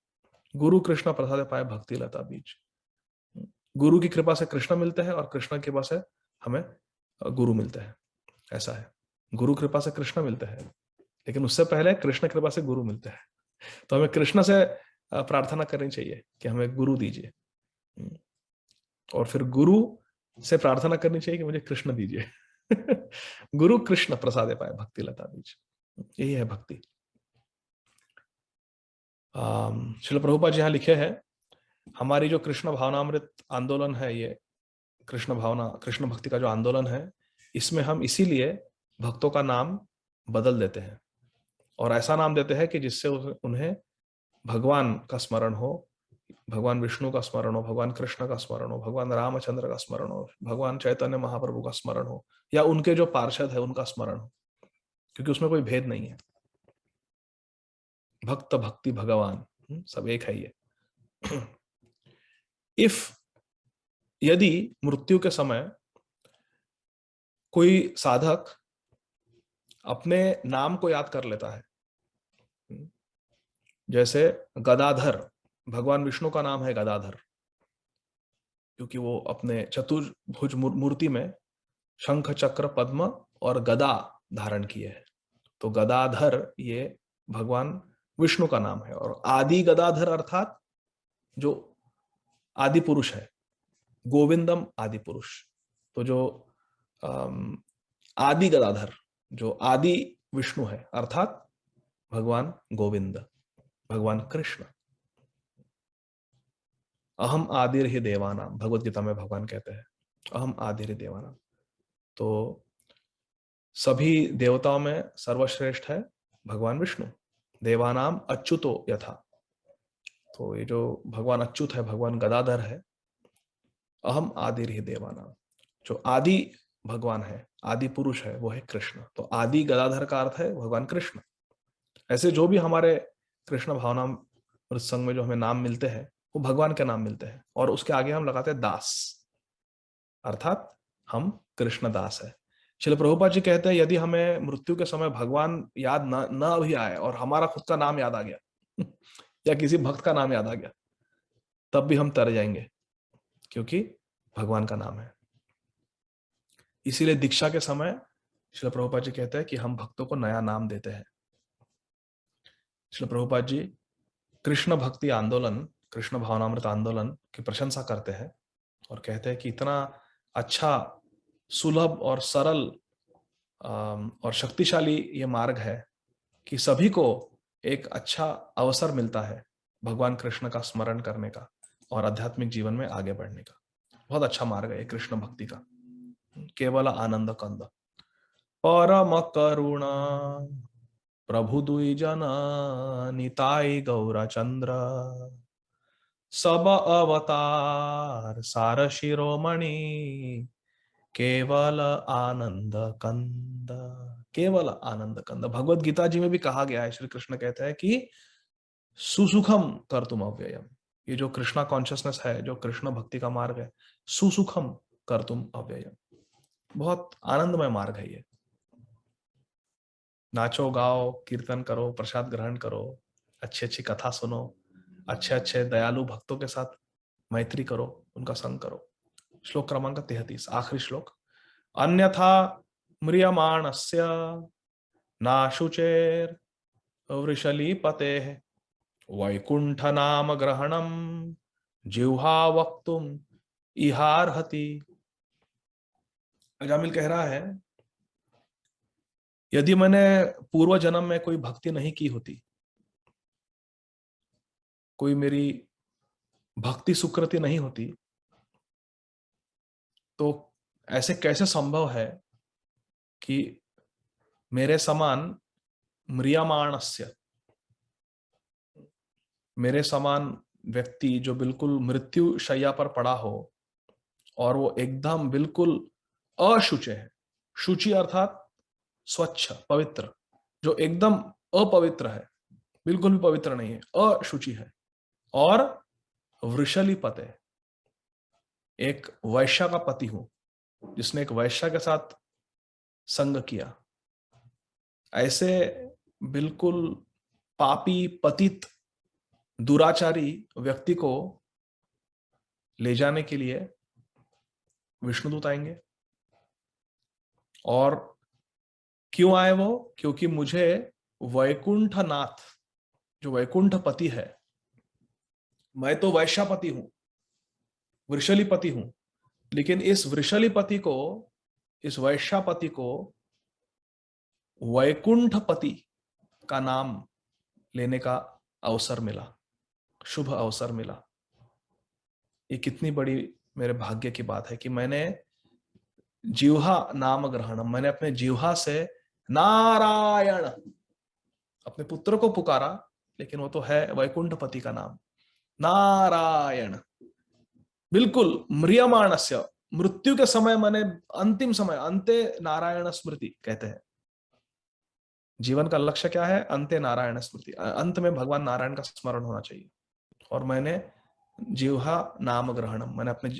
गुरु कृष्ण प्रसाद पाए भक्ति लता बीज। गुरु की कृपा से कृष्ण मिलते हैं और कृष्ण की कृपा से हमें गुरु मिलते हैं। ऐसा है, गुरु कृपा से कृष्ण मिलते हैं, लेकिन उससे पहले कृष्ण कृपा से गुरु मिलते हैं। तो हमें कृष्ण से प्रार्थना करनी चाहिए कि हमें गुरु दीजिए, और फिर गुरु से प्रार्थना करनी चाहिए कि मुझे कृष्ण दीजिए। गुरु कृष्ण प्रसादे पाए भक्ति लता बीज। यही है भक्ति। श्रील प्रभुपाद जी यहाँ लिखे हैं, हमारी जो कृष्ण भावनामृत आंदोलन है, ये कृष्ण भावना, कृष्ण भक्ति का जो आंदोलन है, इसमें हम इसीलिए भक्तों का नाम बदल देते हैं और ऐसा नाम देते हैं कि जिससे उन्हें भगवान का स्मरण हो, भगवान विष्णु का स्मरण हो, भगवान कृष्ण का स्मरण हो, भगवान रामचंद्र का स्मरण हो, भगवान चैतन्य महाप्रभु का स्मरण हो, या उनके जो पार्षद है उनका स्मरण हो, क्योंकि उसमें कोई भेद नहीं है। भक्त भक्ति भगवान सब एक है ये। यदि मृत्यु के समय कोई साधक अपने नाम को याद कर लेता है, जैसे गदाधर, भगवान विष्णु का नाम है गदाधर, क्योंकि वो अपने चतुर्भुज मूर्ति में शंख चक्र पद्म और गदा धारण किए है। तो गदाधर ये भगवान विष्णु का नाम है। और आदि गदाधर अर्थात जो आदि पुरुष है, गोविंदम आदि पुरुष। तो जो आदि गदाधर, जो आदि विष्णु है, अर्थात भगवान गोविंद, भगवान कृष्ण। अहम आदिर ही देवानाम, भगवत गीता में भगवान कहते हैं अहम आदिर ही देवानाम। तो सभी देवताओं में सर्वश्रेष्ठ है भगवान विष्णु। देवानाम अच्युतो यथा, तो ये जो भगवान अच्युत है, भगवान गदाधर है। अहम आदिर ही देवानाम, जो आदि भगवान है, आदि पुरुष है, वो है कृष्ण। तो आदि गदाधर का अर्थ है भगवान कृष्ण। ऐसे जो भी हमारे कृष्ण भावनामृत संघ में जो हमें नाम मिलते हैं वो भगवान के नाम मिलते हैं, और उसके आगे हम लगाते हैं दास, अर्थात हम कृष्ण दास है। श्रील प्रभुपाद जी कहते हैं यदि हमें मृत्यु के समय भगवान याद न भी आए और हमारा खुद का नाम याद आ गया या किसी भक्त का नाम याद आ गया, तब भी हम तर जाएंगे, क्योंकि भगवान का नाम है। इसीलिए दीक्षा के समय श्रील प्रभुपाद जी कहते हैं कि हम भक्तों को नया नाम देते हैं। श्रील प्रभुपाद जी कृष्ण भक्ति आंदोलन, कृष्ण भावनामृत आंदोलन की प्रशंसा करते हैं और कहते हैं कि इतना अच्छा सुलभ और सरल और शक्तिशाली ये मार्ग है कि सभी को एक अच्छा अवसर मिलता है भगवान कृष्ण का स्मरण करने का और आध्यात्मिक जीवन में आगे बढ़ने का। बहुत अच्छा मार्ग है कृष्ण भक्ति का। केवल आनंद कंद परम करुणा प्रभु दुई जन निताई गौरचंद्र सब अवतार सार शिरोमणि केवल आनंद कंद। केवल आनंद कंद भगवत गीता जी में भी कहा गया है। श्री कृष्ण कहते हैं कि सुसुखम कर तुम अव्ययम। ये जो कृष्णा कॉन्शियसनेस है, जो कृष्ण भक्ति का मार्ग है, सुसुखम कर तुम अव्ययम, बहुत आनंदमय मार्ग है ये। नाचो गाओ कीर्तन करो, प्रसाद ग्रहण करो, अच्छी अच्छी कथा सुनो, अच्छे अच्छे दयालु भक्तों के साथ मैत्री करो, उनका संग करो। श्लोक क्रमांक 33, आखिरी श्लोक। अन्यथा म्रियमाणस्य नाशुचेर वृषलीपते वैकुंठ नाम ग्रहणम जिह्वा वक्तुम इहार्हति। अजामिल कह रहा है, यदि मैंने पूर्व जन्म में कोई भक्ति नहीं की होती, कोई मेरी भक्ति सुकृति नहीं होती, तो ऐसे कैसे संभव है कि मेरे समान म्रियमाणस्य, मेरे समान व्यक्ति जो बिल्कुल मृत्यु शैया पर पड़ा हो और वो एकदम बिल्कुल अशुचि है। शुचि अर्थात स्वच्छ पवित्र, जो एकदम अपवित्र है, बिल्कुल भी पवित्र नहीं है, अशुचि है, और वृषलीपते, एक वैश्या का पति हूं, जिसने एक वैश्या के साथ संग किया। ऐसे बिल्कुल पापी पतित दुराचारी व्यक्ति को ले जाने के लिए विष्णुदूत आएंगे। और क्यों आए वो? क्योंकि मुझे वैकुंठनाथ, जो वैकुंठ पति है, मैं तो वैश्यापति हूं, वृषलीपति हूं, लेकिन इस वृषलीपति को, इस वैश्यापति को वैकुंठपति का नाम लेने का अवसर मिला, शुभ अवसर मिला। ये कितनी बड़ी मेरे भाग्य की बात है कि मैंने जिह्वा नाम ग्रहणम, मैंने अपने जिह्वा से नारायण, अपने पुत्र को पुकारा, लेकिन वो तो है वैकुंठपति का नाम, नारायण। बिल्कुल म्रियमाणस्य, मृत्यु के समय, मैंने अंतिम समय, अंते नारायण स्मृति कहते हैं। जीवन का लक्ष्य क्या है? अंते नारायण स्मृति, अंत में भगवान नारायण का स्मरण होना चाहिए। और मैंने जिह्वा नाम ग्रहणम, मैंने अपने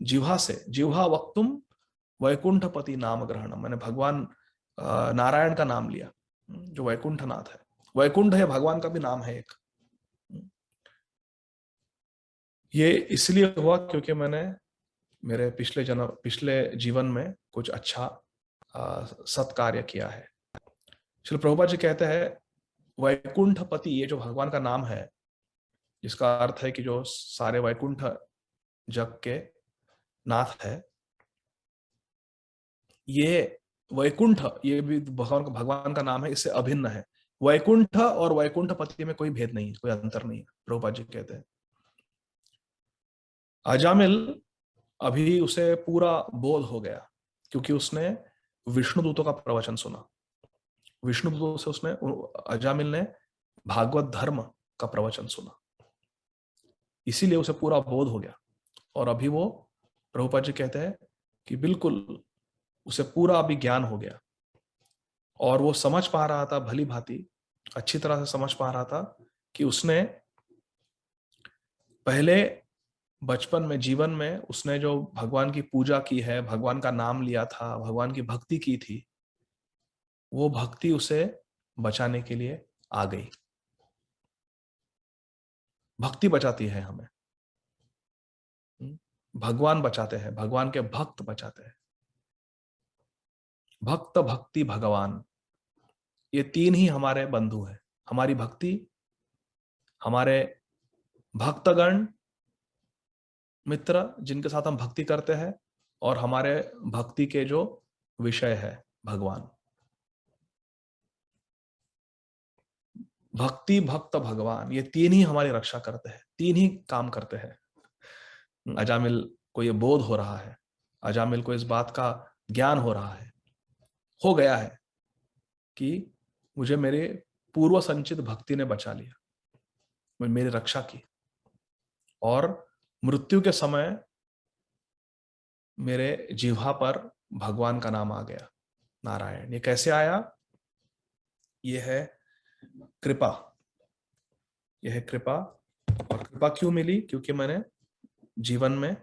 जिह्वा से, जिह्वा वक्तुम वैकुंठपति नाम ग्रहणम, मैंने भगवान नारायण का नाम लिया, जो वैकुंठनाथ है। वैकुंठ है भगवान का भी नाम है एक। ये इसलिए हुआ क्योंकि मैंने मेरे पिछले जीवन में कुछ अच्छा सत्कार्य किया है। श्री प्रभुपाद जी कहते हैं, वैकुंठपति, ये जो भगवान का नाम है, जिसका अर्थ है कि जो सारे वैकुंठ जग के नाथ है, ये वैकुंठ, ये भी भगवान का नाम है, इससे अभिन्न है। वैकुंठ और वैकुंठपति में कोई भेद नहीं है, कोई अंतर नहीं है, प्रभुपाद जी कहते हैं। अजामिल, अभी उसे पूरा बोध हो गया क्योंकि उसने विष्णुदूतों का प्रवचन सुना। विष्णुदूतों से उसने, अजामिल ने भागवत धर्म का प्रवचन सुना, इसीलिए उसे पूरा बोध हो गया। और अभी वो, प्रभुपाद जी कहते हैं कि बिल्कुल उसे पूरा अभी ज्ञान हो गया, और वो समझ पा रहा था भली भांति, अच्छी तरह से समझ पा रहा था कि उसने पहले बचपन में, जीवन में, उसने जो भगवान की पूजा की है, भगवान का नाम लिया था, भगवान की भक्ति की थी, वो भक्ति उसे बचाने के लिए आ गई। भक्ति बचाती है हमें, भगवान बचाते हैं, भगवान के भक्त बचाते हैं। भक्त, भक्ति, भगवान, ये तीन ही हमारे बंधु हैं। हमारी भक्ति, हमारे भक्तगण मित्र जिनके साथ हम भक्ति करते हैं, और हमारे भक्ति के जो विषय है भगवान। भक्ति, भक्त, भगवान, ये तीन ही हमारी रक्षा करते हैं, तीन ही काम करते हैं। अजामिल को ये बोध हो रहा है, अजामिल को इस बात का ज्ञान हो रहा है, हो गया है कि मुझे मेरे पूर्व संचित भक्ति ने बचा लिया, मेरी रक्षा की, और मृत्यु के समय मेरे जिह्वा पर भगवान का नाम आ गया, नारायण। ये कैसे आया? ये है कृपा, यह है कृपा। और कृपा क्यों मिली? क्योंकि मैंने जीवन में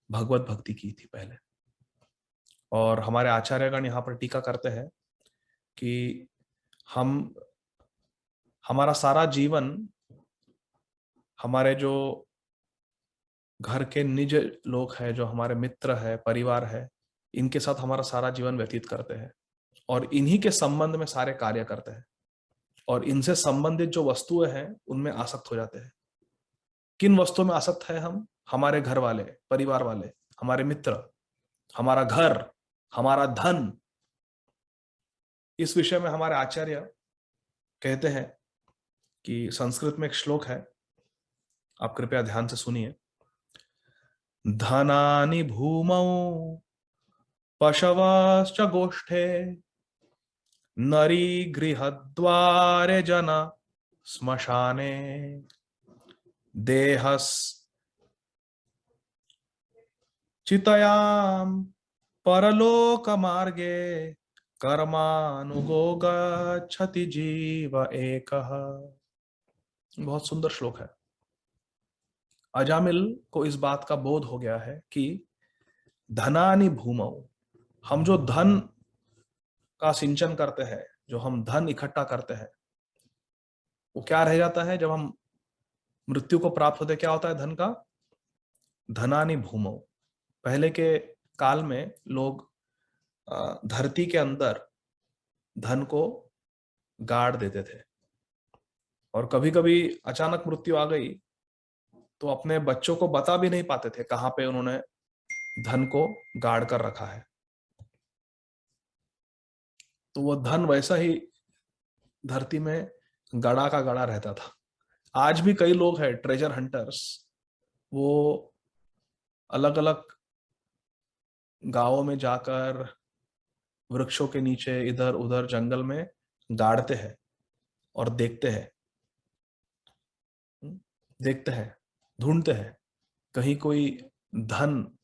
भगवत भक्ति की थी पहले। और हमारे आचार्यगण यहाँ पर टीका करते हैं कि हमारा सारा जीवन, हमारे जो घर के निज लोग हैं, जो हमारे मित्र है, परिवार है, इनके साथ हमारा सारा जीवन व्यतीत करते हैं और इन्हीं के संबंध में सारे कार्य करते हैं और इनसे संबंधित जो वस्तुएं हैं उनमें आसक्त हो जाते हैं। किन वस्तुओं में आसक्त है हम? हमारे घर वाले, परिवार वाले, हमारे मित्र, हमारा घर, हमारा धन। इस विषय में हमारे आचार्य कहते हैं कि संस्कृत में एक श्लोक है, आप कृपया ध्यान से सुनिए। धनानि भूमौ पशवश्च गोष्ठे नरी गृहद्वारे जन श्मशाने देहस चितयाम परलोक मार्गे कर्मानुगो गच्छति जीव एकः। बहुत सुंदर श्लोक है। अजामिल को इस बात का बोध हो गया है कि धनानि भूमौ, हम जो धन का सिंचन करते हैं, जो हम धन इकट्ठा करते हैं, वो क्या रह जाता है जब हम मृत्यु को प्राप्त होते? क्या होता है धन का? धनानि भूमौ। पहले के काल में लोग धरती के अंदर धन को गाड़ देते थे और कभी कभी अचानक मृत्यु आ गई तो अपने बच्चों को बता भी नहीं पाते थे कहां पे उन्होंने धन को गाड़ कर रखा है। तो वो धन वैसा ही धरती में गड़ा का गड़ा रहता था। आज भी कई लोग हैं ट्रेजर हंटर्स, वो अलग अलग गांवों में जाकर वृक्षों के नीचे, इधर उधर जंगल में गाड़ते हैं और देखते हैं, ढूंढते हैं कहीं कोई धन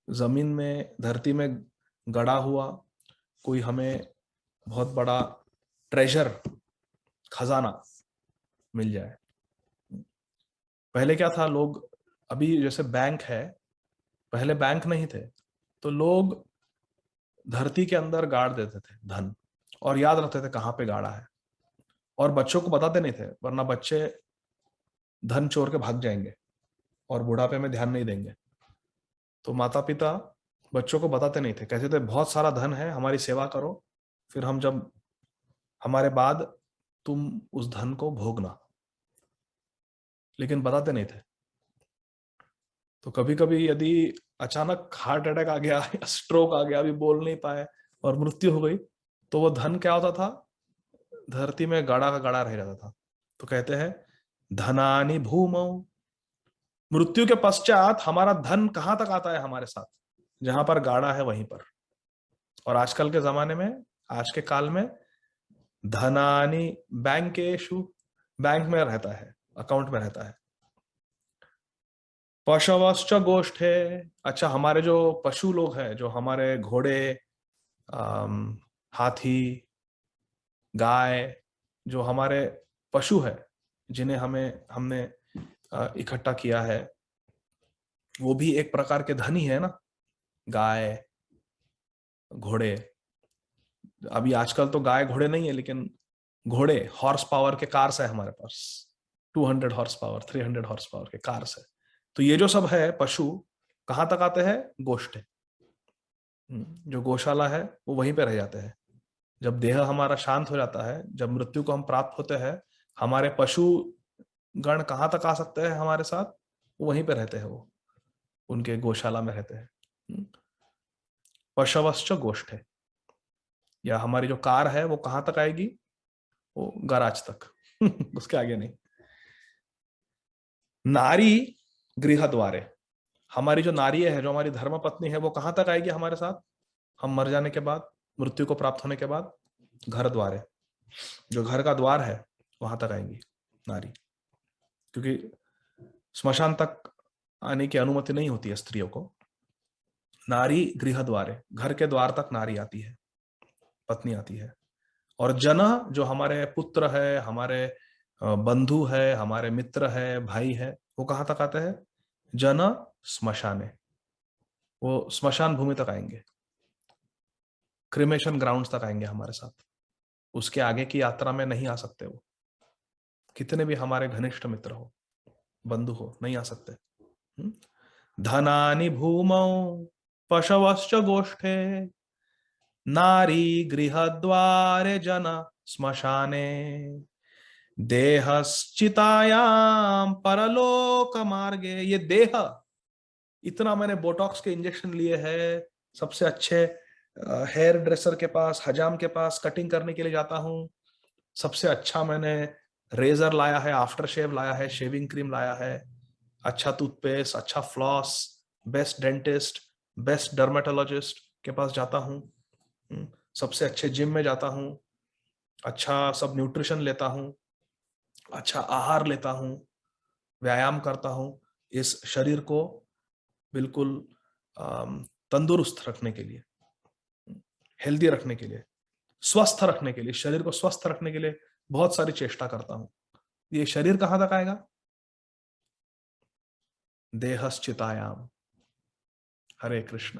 जमीन में, धरती में गड़ा हुआ कोई हमें बहुत बड़ा ट्रेजर, खजाना मिल जाए। पहले क्या था, लोग, अभी जैसे बैंक है, पहले बैंक नहीं थे तो लोग धरती के अंदर गाड़ देते थे धन और याद रखते थे कहां पे गाड़ा है, और बच्चों को बताते नहीं थे वरना बच्चे धन चोर के भाग जाएंगे और बुढ़ापे में ध्यान नहीं देंगे। तो माता पिता बच्चों को बताते नहीं थे, कहते थे बहुत सारा धन है, हमारी सेवा करो, फिर हम जब हमारे बाद तुम उस धन को भोगना, लेकिन बताते नहीं थे। तो कभी कभी यदि अचानक हार्ट अटैक आ गया या स्ट्रोक आ गया, अभी बोल नहीं पाए और मृत्यु हो गई, तो वो धन क्या होता था? धरती में गाड़ा का गाड़ा रह जाता था। तो कहते हैं धनानि भूमौ, मृत्यु के पश्चात हमारा धन कहां तक आता है हमारे साथ? जहां पर गाड़ा है वहीं पर। और आजकल के जमाने में, आज के काल में, धनानि बैंकेषु, बैंक में रहता है, अकाउंट में रहता है। पशवश्च गोष्ठे, अच्छा हमारे जो पशु लोग हैं, जो हमारे घोड़े, हाथी, गाय, जो हमारे पशु है जिन्हें हमने इकट्ठा किया है, वो भी एक प्रकार के धन ही है ना। गाय, घोड़े, अभी आजकल तो गाय घोड़े नहीं है, लेकिन घोड़े, हॉर्स पावर के कार्स है हमारे पास, 200 हॉर्स पावर, 300 हॉर्स पावर के कार्स है। तो ये जो सब है पशु, कहां तक आते हैं? गोष्ठ, जो गौशाला है वो वहीं पे रह जाते हैं। जब देह हमारा शांत हो जाता है, जब मृत्यु को हम प्राप्त होते हैं, हमारे पशु गण कहाँ तक आ सकते हैं हमारे साथ? वो वहीं पे रहते हैं, वो उनके गौशाला में रहते हैं। पशवश्च गोष्ठे, या हमारी जो कार है वो कहां तक आएगी, वो गराज तक उसके आगे नहीं। नारी गृह द्वारे, हमारी जो नारी है, जो हमारी धर्म पत्नी है, वो कहां तक आएगी हमारे साथ, हम मर जाने के बाद, मृत्यु को प्राप्त होने के बाद, घर द्वारे, जो घर का द्वार है वहां तक आएंगी नारी, क्योंकि स्मशान तक आने की अनुमति नहीं होती है स्त्रियों को। नारी गृह द्वारे, घर के द्वार तक नारी आती है, पत्नी आती है। और जन, जो हमारे पुत्र है, हमारे बंधु है, हमारे मित्र है, भाई है, वो कहां तक आते हैं, जन स्मशाने, वो स्मशान भूमि तक आएंगे, क्रिमेशन ग्राउंड्स तक आएंगे हमारे साथ। उसके आगे की यात्रा में नहीं आ सकते वो, कितने भी हमारे घनिष्ठ मित्र हो, बंधु हो, नहीं आ सकते। धनानि भूमौ पशवश्च गोष्ठे, नारी गृहद्वारे जन स्मशाने, देहश्चितायाम परलोक मार्गे। ये देह, इतना मैंने बोटॉक्स के इंजेक्शन लिए हैं, सबसे अच्छे हेयर ड्रेसर के पास, हजाम के पास कटिंग करने के लिए जाता हूँ, सबसे अच्छा मैंने रेजर लाया है, आफ्टर शेव लाया है, शेविंग क्रीम लाया है, अच्छा टूथपेस्ट, अच्छा floss, best dentist, best dermatologist के पास जाता हूँ, सबसे अच्छे जिम में जाता हूँ, अच्छा सब न्यूट्रिशन लेता हूँ, अच्छा आहार लेता हूँ, व्यायाम करता हूँ, इस शरीर को बिल्कुल तंदुरुस्त रखने के लिए, हेल्दी रखने के लिए, स्वस्थ रखने के लिए, शरीर को स्वस्थ रखने के लिए बहुत सारी चेष्टा करता हूं। ये शरीर कहां तक आएगा, देहश्चितायाम। Hare Krishna.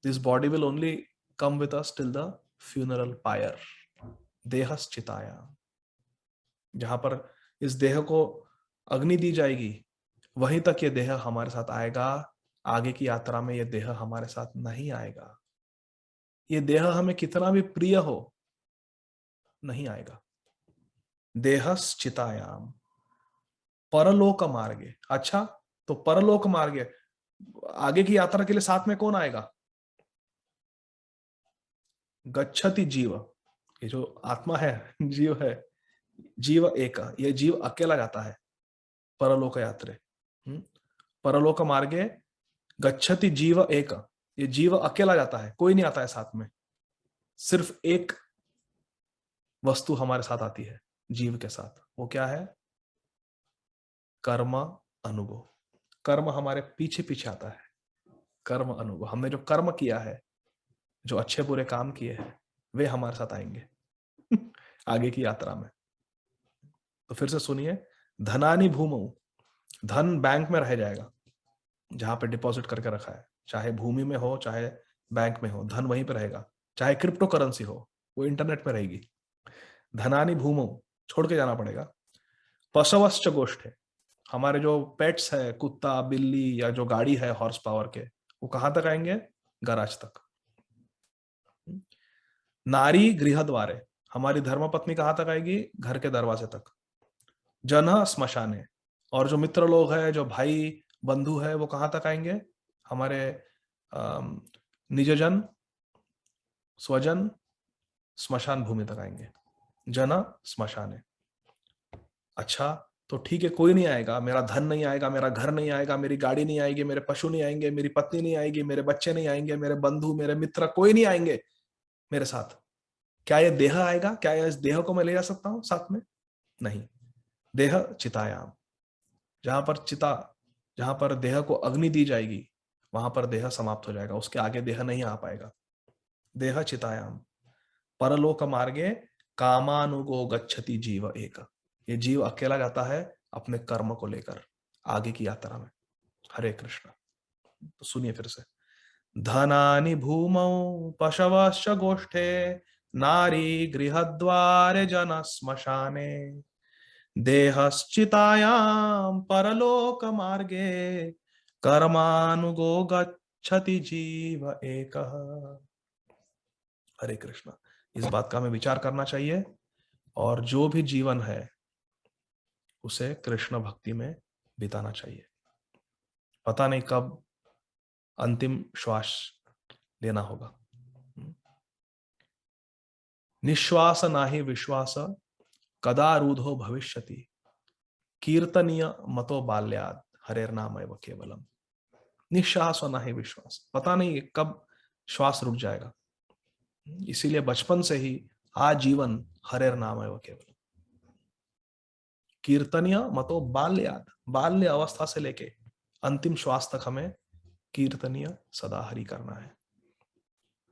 This body will only come with us till the funeral pyre, देहश्चितायाम। जहां पर इस देह को अग्नि दी जाएगी, वहीं तक ये देह हमारे साथ आएगा, आगे की यात्रा में ये देह हमारे साथ नहीं आएगा। ये देह हमें कितना भी प्रिय हो, नहीं आएगा। देहश्चितायाम परलोक मार्गे। अच्छा, तो परलोक मार्गे, आगे की यात्रा के लिए साथ में कौन आएगा, गच्छति जीव, ये जो आत्मा है, जीव है, जीव एक, ये जीव अकेला जाता है परलोक यात्रे। परलोक मार्गे गच्छति जीव एक, ये जीव अकेला जाता है, कोई नहीं आता है साथ में, सिर्फ एक वस्तु हमारे साथ आती है जीव के साथ, वो क्या है, कर्म अनुभव। कर्म हमारे पीछे पीछे आता है, कर्म अनुभव, हमने जो कर्म किया है, जो अच्छे बुरे काम किए हैं, वे हमारे साथ आएंगे आगे की यात्रा में। तो फिर से सुनिए, धनानि भूमौ, धन बैंक में रह जाएगा, जहां पे डिपॉजिट करके रखा है, चाहे भूमि में हो चाहे बैंक में हो, धन वहीं पे रहेगा। चाहे क्रिप्टो करेंसी हो, वो इंटरनेट पे रहेगी। धनानि भूमौ, छोड़ के जाना पड़ेगा। पशवश्च गोष्ठे, हमारे जो पेट्स है, कुत्ता बिल्ली या जो गाड़ी है हॉर्स पावर के, वो कहां तक आएंगे, गराज तक। नारी गृह द्वारे, हमारी धर्मपत्नी कहां तक आएगी, घर के दरवाजे तक। जन स्मशाने, और जो मित्र लोग हैं, जो भाई बंधु है, वो कहां तक आएंगे, हमारे निजजन, स्वजन, स्मशान भूमि तक आएंगे। जन स्मशाने। अच्छा, तो ठीक है, कोई नहीं आएगा, मेरा धन नहीं आएगा, मेरा घर नहीं आएगा, मेरी गाड़ी नहीं आएगी, मेरे पशु नहीं आएंगे, मेरी पत्नी नहीं आएगी, मेरे बच्चे नहीं आएंगे, मेरे बंधु, मेरे मित्र, कोई नहीं आएंगे मेरे साथ। क्या ये देह आएगा, क्या इस देह को मैं ले जा सकता हूं साथ में, नहीं। देह चितायाम, जहां पर चिता, जहां पर देह को अग्नि दी जाएगी, वहां पर देह समाप्त हो जाएगा, उसके आगे देह नहीं आ पाएगा। देह चितायाम परलोक मार्गे कामानुगो गच्छति जीव एक, ये जीव अकेला जाता है अपने कर्म को लेकर आगे की यात्रा में। हरे कृष्ण। तो सुनिए फिर से, धनानि भूमौ पशवश्च गोष्ठे, नारी गृहद्वारे जन स्मशाने, देहश्चितायां परलोक मार्गे, कर्मानुगो गच्छति जीव एकः। हरे कृष्ण। इस बात का हमें विचार करना चाहिए, और जो भी जीवन है उसे कृष्ण भक्ति में बिताना चाहिए। पता नहीं कब अंतिम श्वास लेना होगा। निश्वास नाही विश्वास कदा रूढ़ो भविष्यति कीर्तनीय मतो बाल्याद हरेर नाम एव केवलम। निश्वास और नाही विश्वास, पता नहीं कब श्वास रुक जाएगा, इसीलिए बचपन से ही आजीवन हरेर नाम एव केवलम। कीर्तनीय मतो बाल्याद, बाल्य अवस्था से लेके अंतिम श्वास तक हमें कीर्तनीय सदा हरि करना है।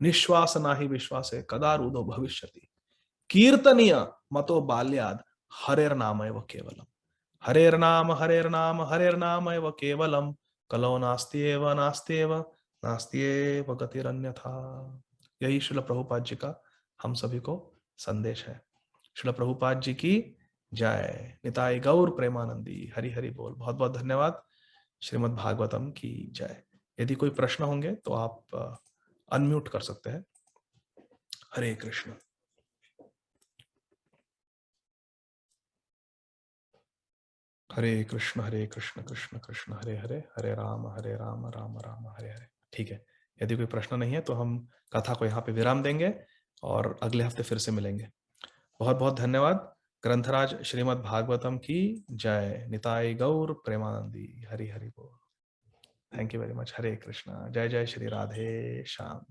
निश्वास नाही विश्वास कदा रूढ़ो भविष्यति कीर्तनीय मतो बाल्याद हरेर नाम एव केवलम। हरेर नाम हरेर नाम हरेर नाम एव केवलम कलो नास्त्येव नास्त्येव नास्त्येव गतिरन्यथा। यही श्रील प्रभुपाद जी का हम सभी को संदेश है। श्रील प्रभुपाद जी की जय। निताई गौर प्रेमानंदी। हरि हरि बोल। बहुत बहुत धन्यवाद। श्रीमद् भागवतम की जय। यदि कोई प्रश्न होंगे तो आप अनम्यूट कर सकते हैं। हरे कृष्ण। हरे कृष्ण कृष्ण कृष्ण हरे हरे, हरे राम राम राम हरे हरे। ठीक है, यदि कोई प्रश्न नहीं है तो हम कथा को यहाँ पे विराम देंगे और अगले हफ्ते फिर से मिलेंगे। बहुत बहुत धन्यवाद। ग्रंथराज श्रीमद् भागवतम की जय। निताई गौर प्रेमानंदी। हरि हरि बोल। Thank you very much. Hare Krishna. जय जय श्री राधे श्याम।